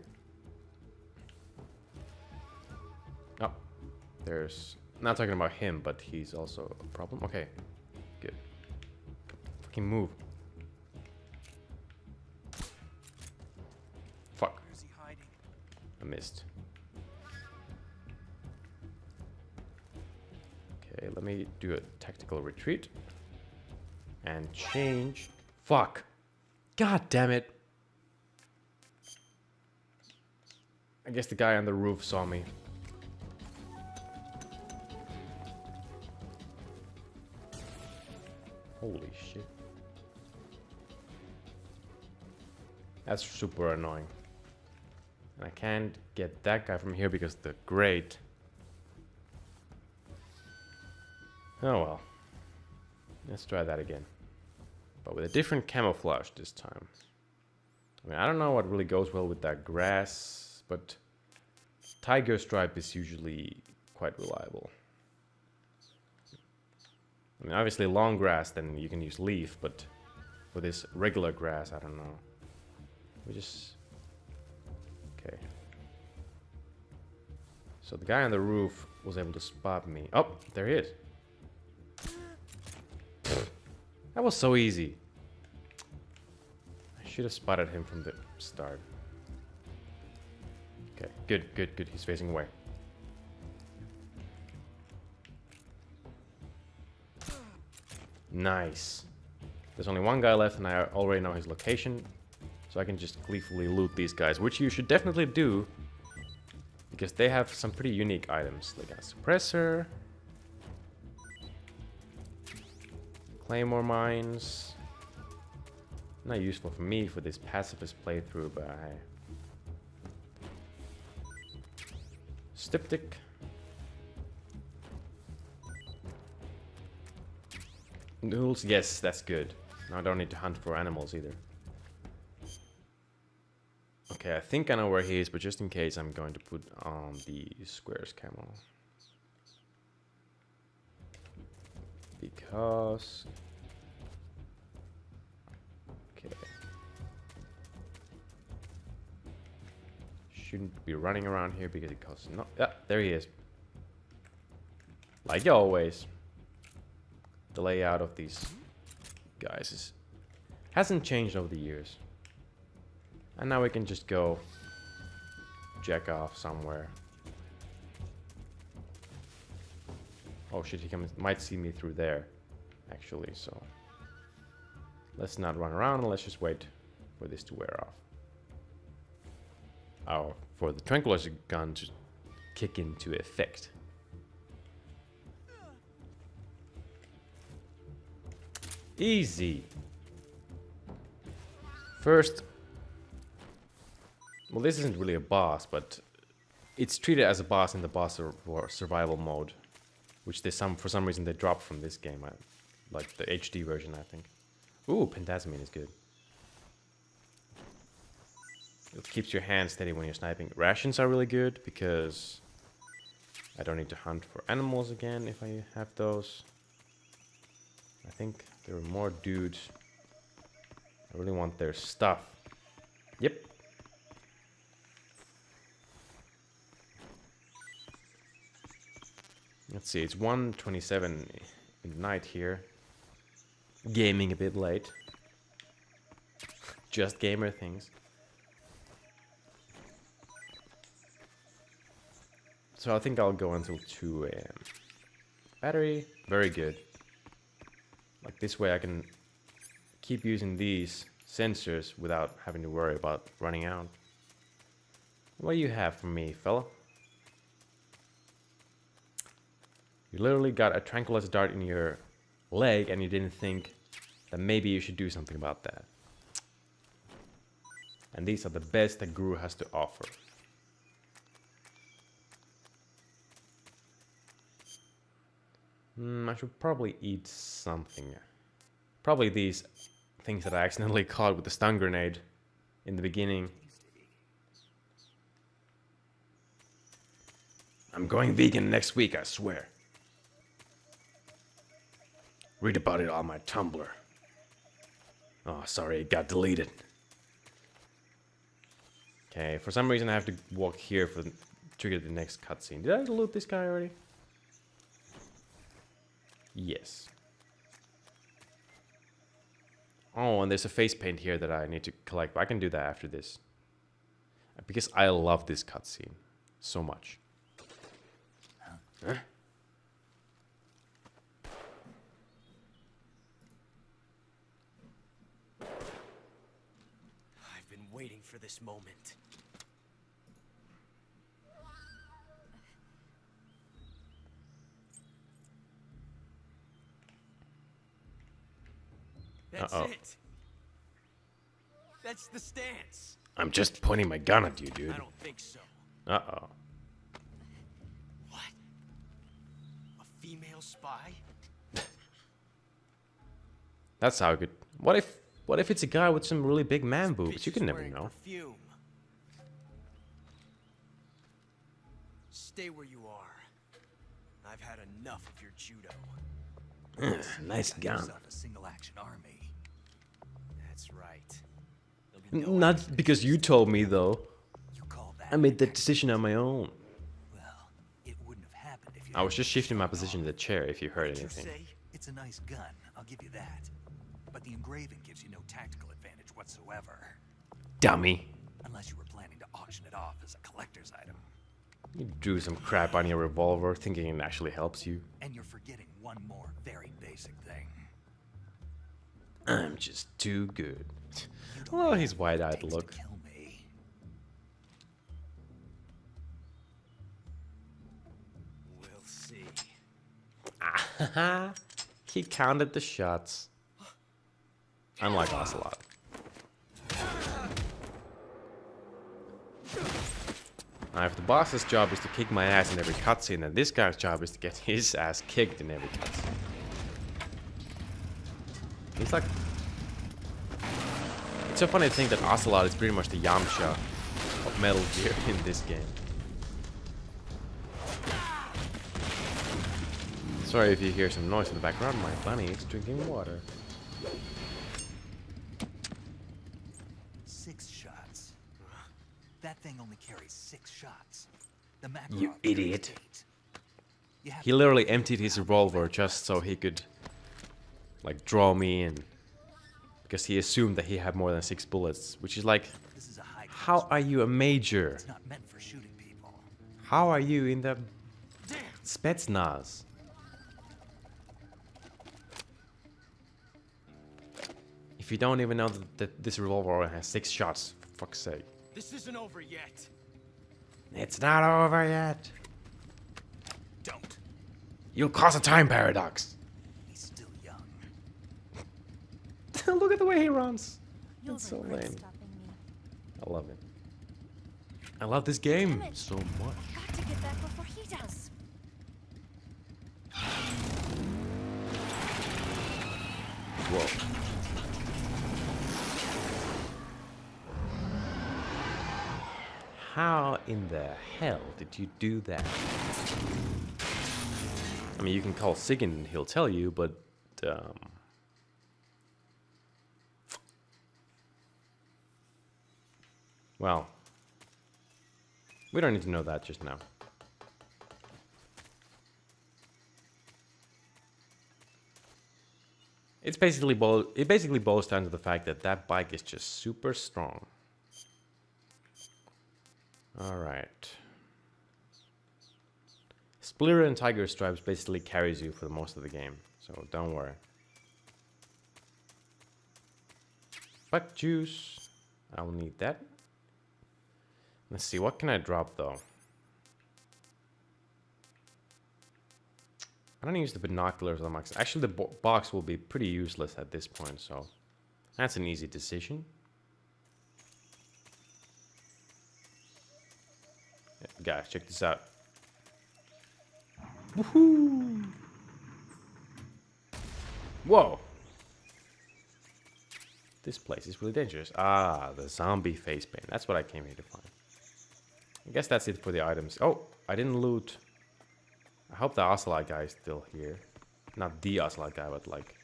Oh, there's... Not talking about him, but he's also a problem. Okay, good. Fucking move. Fuck. Where's he hiding? I missed. Okay, let me do a tactical retreat. And change. Fuck. God damn it. I guess the guy on the roof saw me. Holy shit. That's super annoying. And I can't get that guy from here because the grate. Oh well. Let's try that again. But with a different camouflage this time. I mean, I don't know what really goes well with that grass, but tiger stripe is usually quite reliable. I mean, obviously long grass, then you can use leaf, but for this regular grass, I don't know. We just... Okay. So the guy on the roof was able to spot me. Oh, there he is. That was so easy. I should have spotted him from the start. Okay, good, good, good. He's facing away. Nice. There's only one guy left and I already know his location. So I can just gleefully loot these guys, which you should definitely do. Because they have some pretty unique items. They got a suppressor. Claymore mines. Not useful for me for this pacifist playthrough, but Styptic. Noodles, yes, that's good. Now I don't need to hunt for animals either. Okay, I think I know where he is, but just in case, I'm going to put on the squares camo. Because... Okay. Shouldn't be running around here because it costs no... Yeah, there he is. Like always. The layout of these guys hasn't changed over the years. And now we can just go jack off somewhere. Oh shit, he might see me through there, actually, so... Let's not run around, let's just wait for this to wear off. Oh, for the tranquilizer gun to kick into effect. Easy. First, well, this isn't really a boss, but it's treated as a boss in the boss survival mode, which for some reason they dropped from this game, like the HD version, I think. Ooh, Pentasmine is good. It keeps your hand steady when you're sniping. Rations are really good because I don't need to hunt for animals again if I have those. I think there are more dudes. I really want their stuff. Yep. Let's see, it's 1:27 in the night here. Gaming a bit late. Just gamer things. So I think I'll go until 2 AM. Battery, very good. Like this way I can keep using these sensors without having to worry about running out. What do you have for me, fella? You literally got a tranquilizer dart in your leg and you didn't think that maybe you should do something about that. And these are the best that Guru has to offer. I should probably eat something. Probably these things that I accidentally caught with the stun grenade in the beginning. I'm going vegan next week, I swear. Read about it on my Tumblr. Oh, sorry, it got deleted. Okay, for some reason I have to walk here to trigger the next cutscene. Did I loot this guy already? Yes. Oh, and there's a face paint here that I need to collect, but I can do that after this. Because I love this cutscene so much. Huh? I've been waiting for this moment. That's it. That's the stance. I'm just pointing my gun at you, dude. I don't think so. Uh-oh. What? A female spy? That's how good. What if it's a guy with some really big man boobs? You can never know. Perfume. Stay where you are. I've had enough of your judo. Nice gun. A single action army. That's right. There'll be no Not because you told me, though. You call that? I made that decision on my own. Well, it wouldn't have happened if you. I was just shifting my position in the chair if you heard anything. It's a nice gun, I'll give you that. But the engraving gives you no tactical advantage whatsoever. Dummy. Unless you were planning to auction it off as a collector's item. You drew some crap on your revolver thinking it actually helps you. And you're forgetting one more very basic thing. I'm just too good. Oh, his wide-eyed look. Kill me. We'll see. Ah, he counted the shots. Unlike Ocelot. Now, if the boss's job is to kick my ass in every cutscene, then this guy's job is to get his ass kicked in every cutscene. He's like... It's so funny to think that Ocelot is pretty much the Yamcha of Metal Gear in this game. Sorry if you hear some noise in the background, my bunny is drinking water. 6 shots. That thing only carries 6 shots. The You Makarov idiot. carries 8. He literally emptied his revolver just so he could, like, draw me in. Because he assumed that he had more than 6 bullets, which is like, This is a high how are you a major? It's not meant for shooting people. How are you in the Spetsnaz? If you don't even know that this revolver only has 6 shots, for fuck's sake. This isn't over yet. It's not over yet. You'll cause a time paradox. He's still young. Look at the way he runs. You'll That's so regret lame. stopping me. I love it. I love this game Damn it. so much. Got to get back before he does. Whoa. How in the hell did you do that? I mean, you can call Sigyn and he'll tell you, but well, we don't need to know that just now. It basically boils down to the fact that that bike is just super strong. All right. Splitter and Tiger Stripes basically carries you for the most of the game, so don't worry. Buck juice. I will need that. Let's see, what can I drop though? I don't use the binoculars on max. Actually, the box will be pretty useless at this point, so that's an easy decision. Yeah, guys, check this out. Woohoo! Whoa! This place is really dangerous. Ah, the zombie face paint. That's what I came here to find. I guess that's it for the items. Oh, I didn't loot. I hope the Ocelot guy is still here. Not the Ocelot guy, but like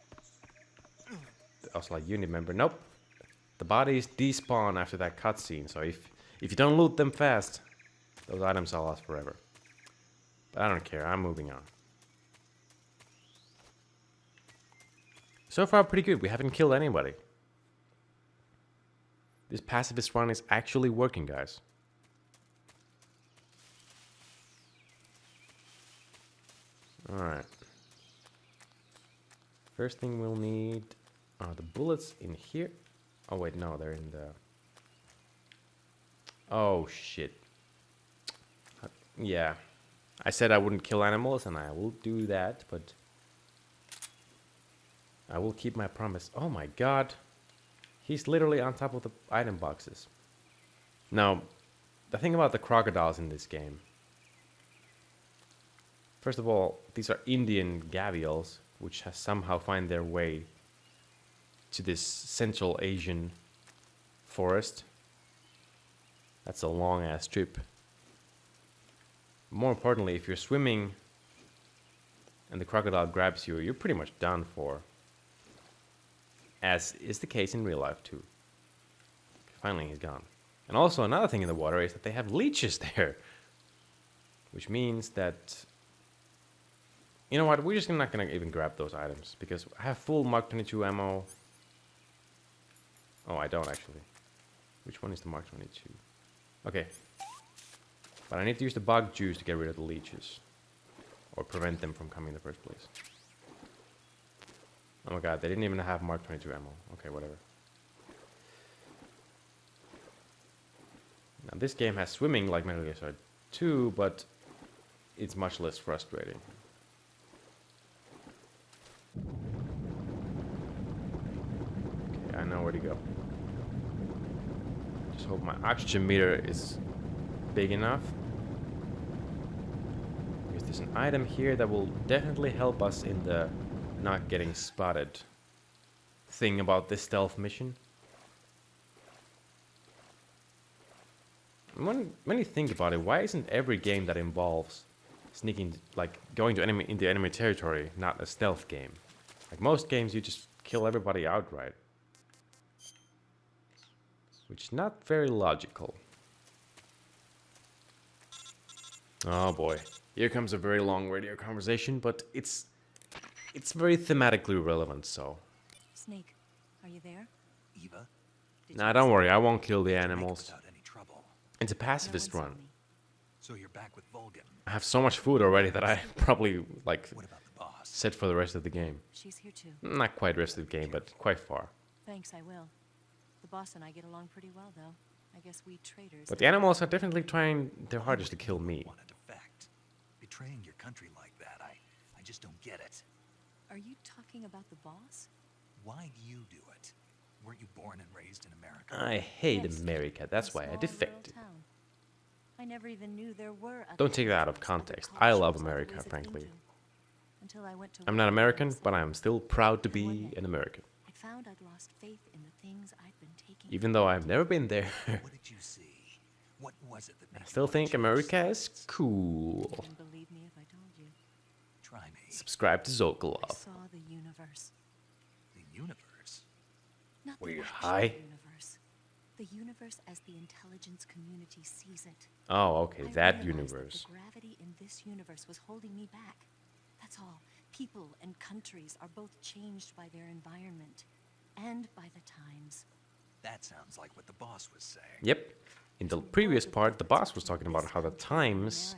the Ocelot unit member. Nope. The bodies despawn after that cutscene, so if you don't loot them fast, those items are lost forever. But I don't care, I'm moving on. So far pretty good, we haven't killed anybody. This pacifist run is actually working, guys. Alright. First thing we'll need are the bullets in here. Oh wait, no, they're in the... Oh shit. Yeah. I said I wouldn't kill animals, and I will do that, but... I will keep my promise. Oh my god. He's literally on top of the item boxes. Now, the thing about the crocodiles in this game... First of all, these are Indian gavials, which has somehow find their way to this Central Asian forest. That's a long-ass trip. More importantly, if you're swimming and the crocodile grabs you, you're pretty much done for. As is the case in real life too. Finally, he's gone. And also another thing in the water is that they have leeches there. Which means that... You know what, we're just not gonna even grab those items, because I have full Mark 22 ammo. Oh, I don't actually. Which one is the Mark 22? Okay. But I need to use the bug juice to get rid of the leeches. Or prevent them from coming in the first place. Oh my god, they didn't even have Mark 22 ammo. Okay, whatever. Now this game has swimming like Metal Gear Solid 2, but it's much less frustrating. Okay, I know where to go. Just hope my oxygen meter is big enough. Because there's an item here that will definitely help us in the not getting spotted thing about this stealth mission. When you think about it, why isn't every game that involves sneaking, like going to into enemy territory, not a stealth game? Like most games, you just kill everybody outright. Which is not very logical. Oh boy, here comes a very long radio conversation, but it's very thematically relevant, so. Snake, are you there? Eva? Nah, don't worry, I won't kill the animals. Without any trouble. It's a pacifist No one run. saw me. So you're back with Vulcan. I have so much food already that I probably, like, What about the boss? set for the rest of the game. She's here too. Not quite rest of the game, but quite far. Thanks, I will. The boss and I get along pretty well, though. I guess we traitors. But the animals are definitely trying their hardest to kill me. Want to defect. Betraying your country like that, I just don't get it. Are you talking about the boss? Why do you do it? Weren't you born and raised in America? I hate Yes. America. That's A why I small defected. rural town. I never even knew there were other Don't take that out of countries, other context. I cultures, love other America, ways of frankly. thinking. Until I went to I'm not Russia American, myself. but I'm still proud to And one be day, an American. I found I'd lost faith in the things I'd been taking. Even though I've never been there, What did you see? What was it that made I you still wanna think change America is sides? cool. You wouldn't believe me if I told you. Try me. Subscribe to I Zokolov. saw the universe. The universe. Not Were the you actual high? universe. The universe as the intelligence community sees it. Oh, okay, I that realized universe. the gravity in this universe was holding me back. That's all. People and countries are both changed by their environment and by the times. That sounds like what the boss was saying. Yep. In the previous part, the boss was talking about how the times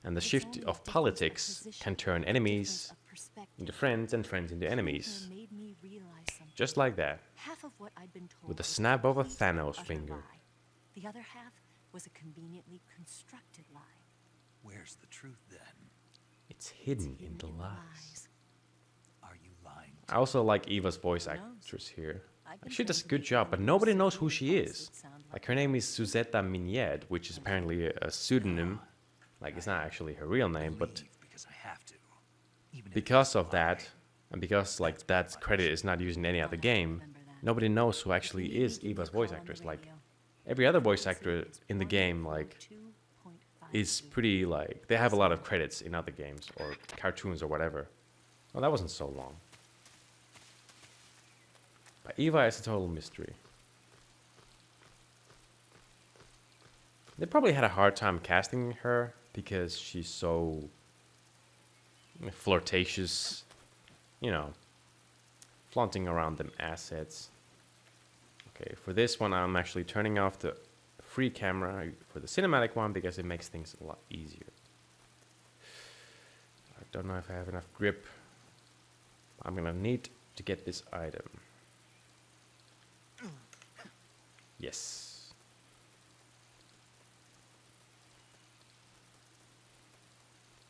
and the It's shift only a of difference of politics position, can turn a enemies difference of perspective. into friends and friends into Being enemies. here made me realize something. Just like that. Half of what I'd been told With the was snap of a complete and Thanos utter finger. lie. The other half was a conveniently constructed lie. Where's the truth then? It's hidden in Hidden the in lies. Are you lying? I also like Eva's voice Who knows? actress here. I've been She does a trying to good make job, the but universe nobody knows seem who like she it is. sound Like her name is Suzetta Miniet, which is apparently a pseudonym. Like it's not actually her real name, but Believe because I have to. Even if because it's a of that, lie. and because like that credit is not used in any other game, nobody knows who actually is Eva's voice actress. Like every other voice actor in the game, like is pretty like they have a lot of credits in other games or cartoons or whatever. Well, that wasn't so long. But Eva is a total mystery. They probably had a hard time casting her because she's so flirtatious, you know, flaunting around them assets. Okay, for this one, I'm actually turning off the free camera for the cinematic one because it makes things a lot easier. I don't know if I have enough grip. I'm gonna need to get this item. Yes.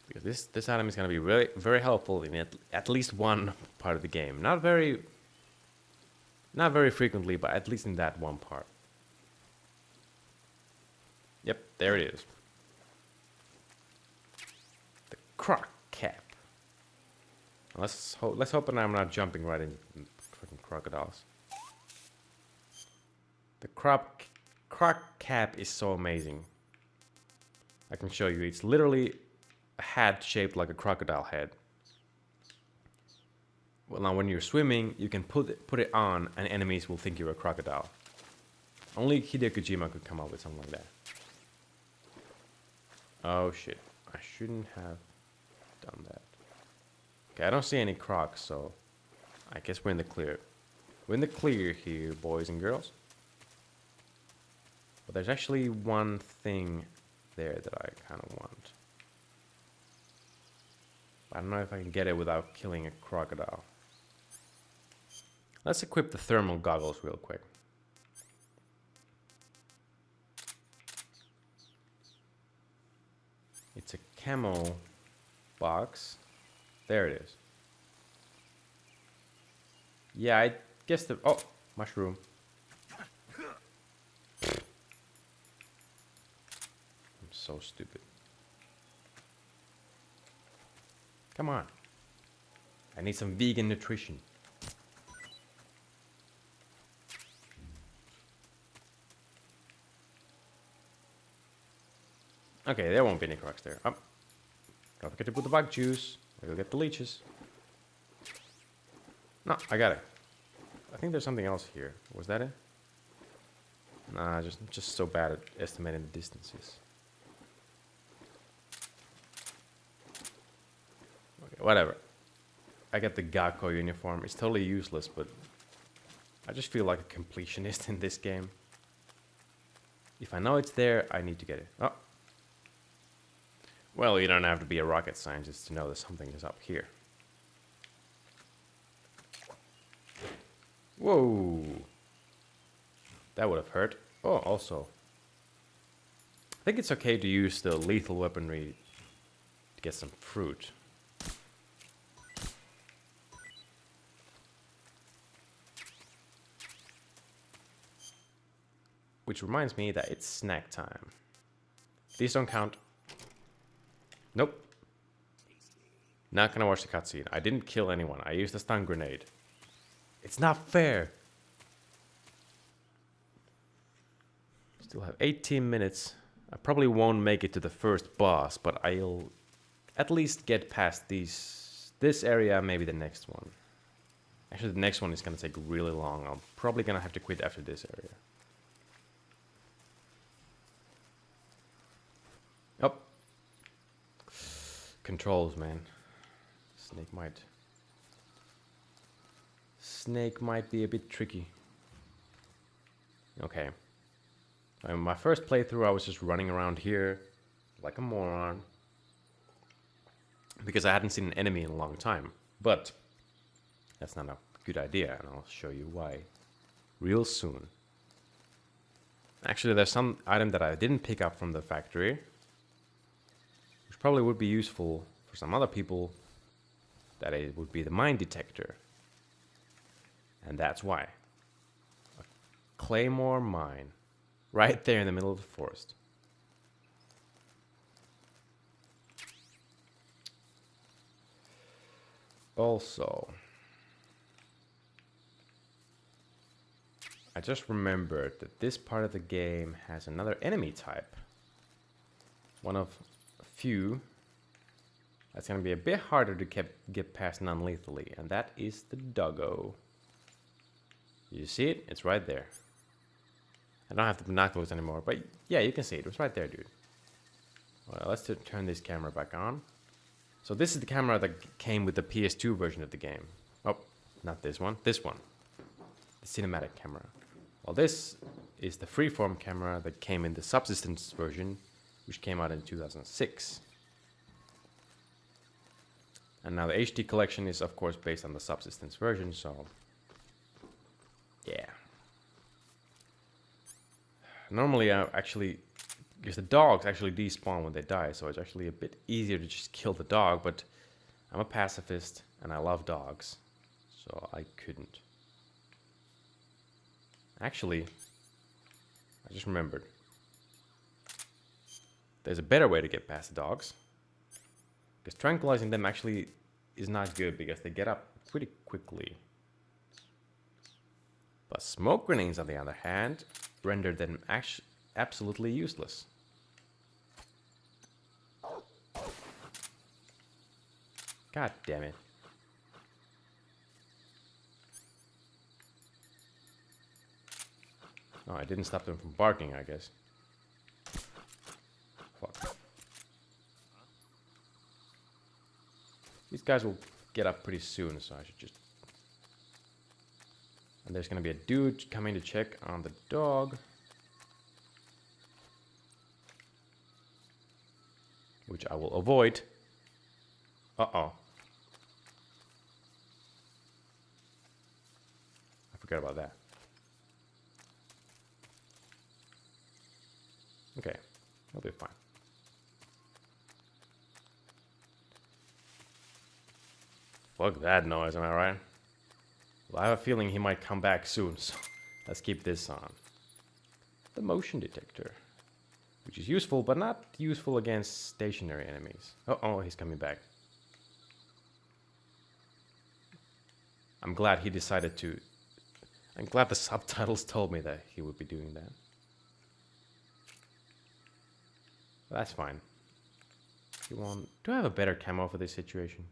Because this item is gonna be really very helpful in at least one part of the game. Not very frequently, but at least in that one part. Yep, there it is. The croc cap. Let's hope that I'm not jumping right into freaking crocodiles. The croc cap is so amazing. I can show you. It's literally a hat shaped like a crocodile head. Well, now when you're swimming, you can put it on, and enemies will think you're a crocodile. Only Hideo Kojima could come up with something like that. Oh shit! I shouldn't have done that. Okay, I don't see any crocs, so I guess we're in the clear. We're in the clear here, boys and girls. But there's actually one thing there that I kind of want. I don't know if I can get it without killing a crocodile. Let's equip the thermal goggles real quick. It's a camo box. There it is. Yeah, I guess the... Oh, mushroom. I'm so stupid. Come on. I need some vegan nutrition. Okay, there won't be any crocs there. Don't forget to put the bug juice. Or you'll get the leeches. No, I got it. I think there's something else here. Was that it? Nah, just so bad at estimating the distances. Okay, whatever. I got the Gakko uniform. It's totally useless, but I just feel like a completionist in this game. If I know it's there, I need to get it. Oh. Well, you don't have to be a rocket scientist to know that something is up here. Whoa. That would have hurt. Oh, also. I think it's okay to use the lethal weaponry to get some fruit. which reminds me that it's snack time. These don't count. Nope. Not gonna watch the cutscene. I didn't kill anyone. I used a stun grenade. It's not fair. Still have 18 minutes. I probably won't make it to the first boss, but I'll at least get past this area, maybe the next one. Actually, the next one is gonna take really long. I'm probably gonna have to quit after this area. Oh. Controls, man. Snake might be a bit tricky. Okay. In my first playthrough, I was just running around here like a moron because I hadn't seen an enemy in a long time. But that's not a good idea, and I'll show you why real soon. Actually, there's some item that I didn't pick up from the factory, which probably would be useful for some other people. That it would be the mine detector. And that's why. A claymore mine. Right there in the middle of the forest. Also, I just remembered that this part of the game has another enemy type. One of a few that's going to be a bit harder to get past non-lethally, and that is the doggo. You see it? It's right there. I don't have the binoculars anymore, but yeah, you can see it. It's right there, dude. Well, let's turn this camera back on. So this is the camera that came with the PS2 version of the game. Oh, not this one. This one. The cinematic camera. Well, this is the freeform camera that came in the Subsistence version, which came out in 2006. And now the HD collection is, of course, based on the Subsistence version, so yeah. Normally, because the dogs actually despawn when they die, so it's actually a bit easier to just kill the dog, but I'm a pacifist, and I love dogs, so I couldn't. Actually, I just remembered. There's a better way to get past the dogs. Because tranquilizing them actually is not good because they get up pretty quickly. But smoke grenades, on the other hand, render them absolutely useless. God damn it. Oh, I didn't stop them from barking, I guess. Fuck. These guys will get up pretty soon, so I should just... And there's gonna be a dude coming to check on the dog. Which I will avoid. Uh-oh. I forgot about that. Okay, I'll be fine. Fuck that noise, am I right? Well, I have a feeling he might come back soon, so let's keep this on. The motion detector, which is useful, but not useful against stationary enemies. Uh-oh, he's coming back. I'm glad he decided to... I'm glad the subtitles told me that he would be doing that. But that's fine. Do I have a better camo for this situation?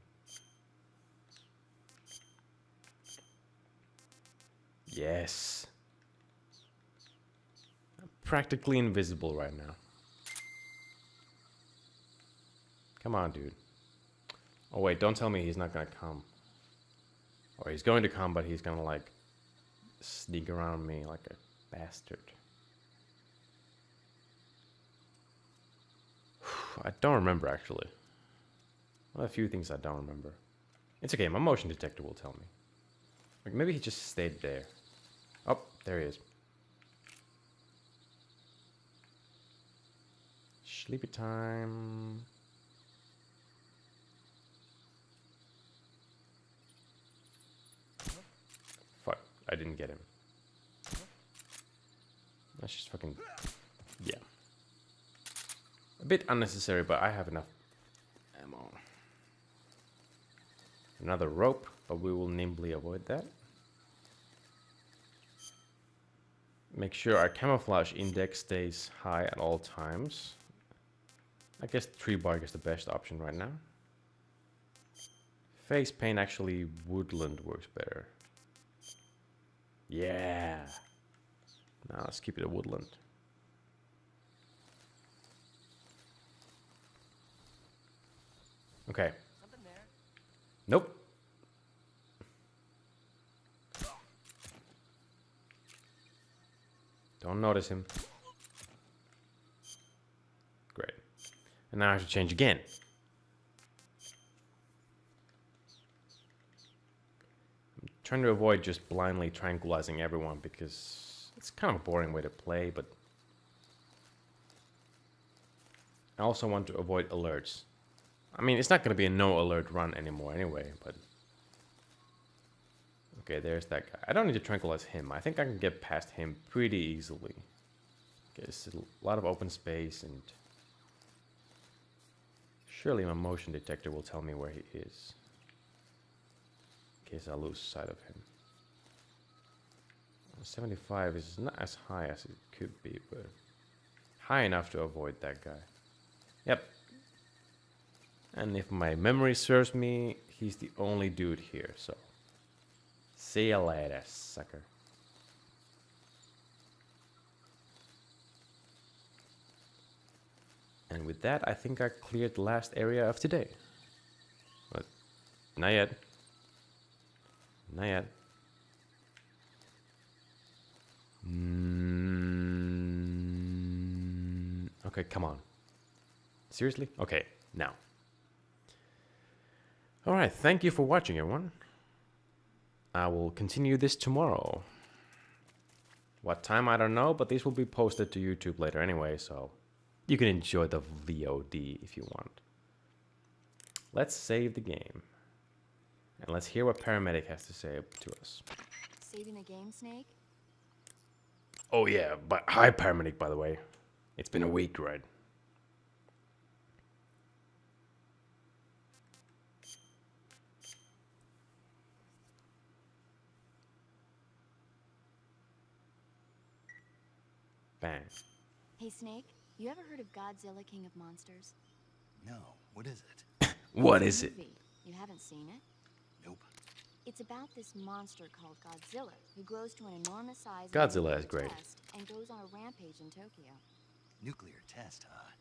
Yes. I'm practically invisible right now. Come on, dude. Oh wait, don't tell me he's not gonna come. Or he's going to come, but he's gonna like sneak around me like a bastard. I don't remember actually. Well, a few things I don't remember. It's okay, my motion detector will tell me. Like maybe he just stayed there. Oh, there he is. Sleepy time. Fuck, I didn't get him. That's just fucking... Yeah. A bit unnecessary, but I have enough ammo. Another rope, but we will nimbly avoid that. Make sure our camouflage index stays high at all times. I guess tree bark is the best option right now. Face paint, actually woodland works better. Yeah. Now let's keep it a woodland. Okay. Nope. Don't notice him. Great. And now I have to change again. I'm trying to avoid just blindly tranquilizing everyone because it's kind of a boring way to play, but I also want to avoid alerts. I mean, it's not going to be a no alert run anymore anyway, but... Okay, there's that guy. I don't need to tranquilize him. I think I can get past him pretty easily. Okay, there's a lot of open space, and... Surely my motion detector will tell me where he is. In case I lose sight of him. 75 is not as high as it could be, but... High enough to avoid that guy. Yep. And if my memory serves me, he's the only dude here, so... See you later, sucker. And with that, I think I cleared the last area of today. But not yet. Not yet. Okay, come on. Seriously? Okay, now. Alright, thank you for watching, everyone. I will continue this tomorrow. What time, I don't know, but this will be posted to YouTube later anyway, so you can enjoy the VOD if you want. Let's save the game. And let's hear what Paramedic has to say to us. Saving the game, Snake? Oh yeah, but hi Paramedic, by the way. It's been a week, right? Bang. Hey, Snake, you ever heard of Godzilla, King of Monsters? No, what is it? What is it? You haven't seen it? Nope. It's about this monster called Godzilla, who grows to an enormous size Godzilla is great. And goes on a rampage in Tokyo. Nuclear test, huh?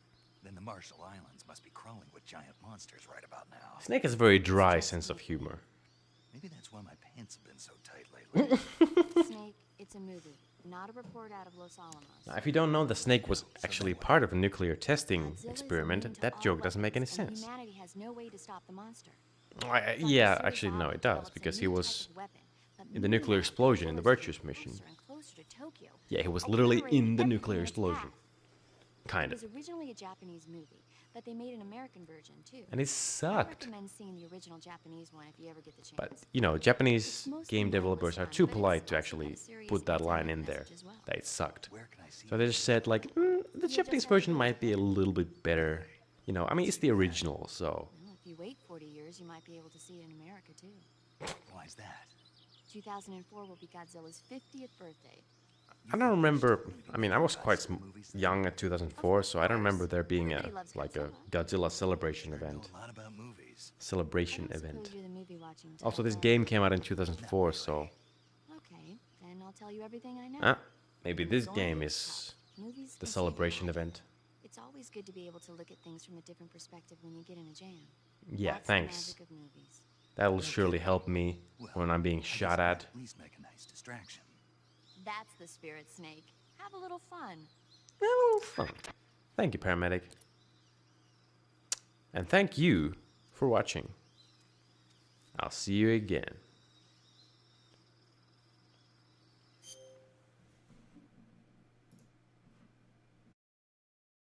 Then the Marshall Islands must be crawling with giant monsters right about now. Snake has a very dry sense of humor. Maybe that's why my pants have been so tight lately. Snake, it's a movie, not a report out of Los Alamos. Now, if you don't know, the snake was actually part of a nuclear testing experiment. That joke doesn't make any sense. Humanity has no way to stop the monster. Yeah, actually, no, it does, because he was in the nuclear explosion in the Virtuous mission. Yeah, he was literally in the nuclear explosion. Kind of. It was originally a Japanese movie, but they made an American version too. And it sucked. I recommend seeing the original Japanese one if you ever get the chance. But, you know, Japanese game developers are too polite to actually put that line in there, that it sucked. So they just said, like, the Japanese version might be a little bit better. You know, I mean, it's the original, so... Well, if you wait 40 years, you might be able to see it in America too. Why is that? 2004 will be Godzilla's 50th birthday. I don't remember, I mean, I was quite young at 2004, so I don't remember there being a, like a Godzilla celebration event. Celebration event. Also, this game came out in 2004, so... Okay, then I'll tell you everything I know. Ah, maybe this game is the celebration event. It's always good to be able to look at things from a different perspective when you get in a jam. Yeah, That's thanks. the magic of movies. That'll surely help me when I'm being shot at. At least make a nice distraction. That's the spirit, Snake. Have a little fun. A little fun. Thank you, Paramedic. And thank you for watching. I'll see you again.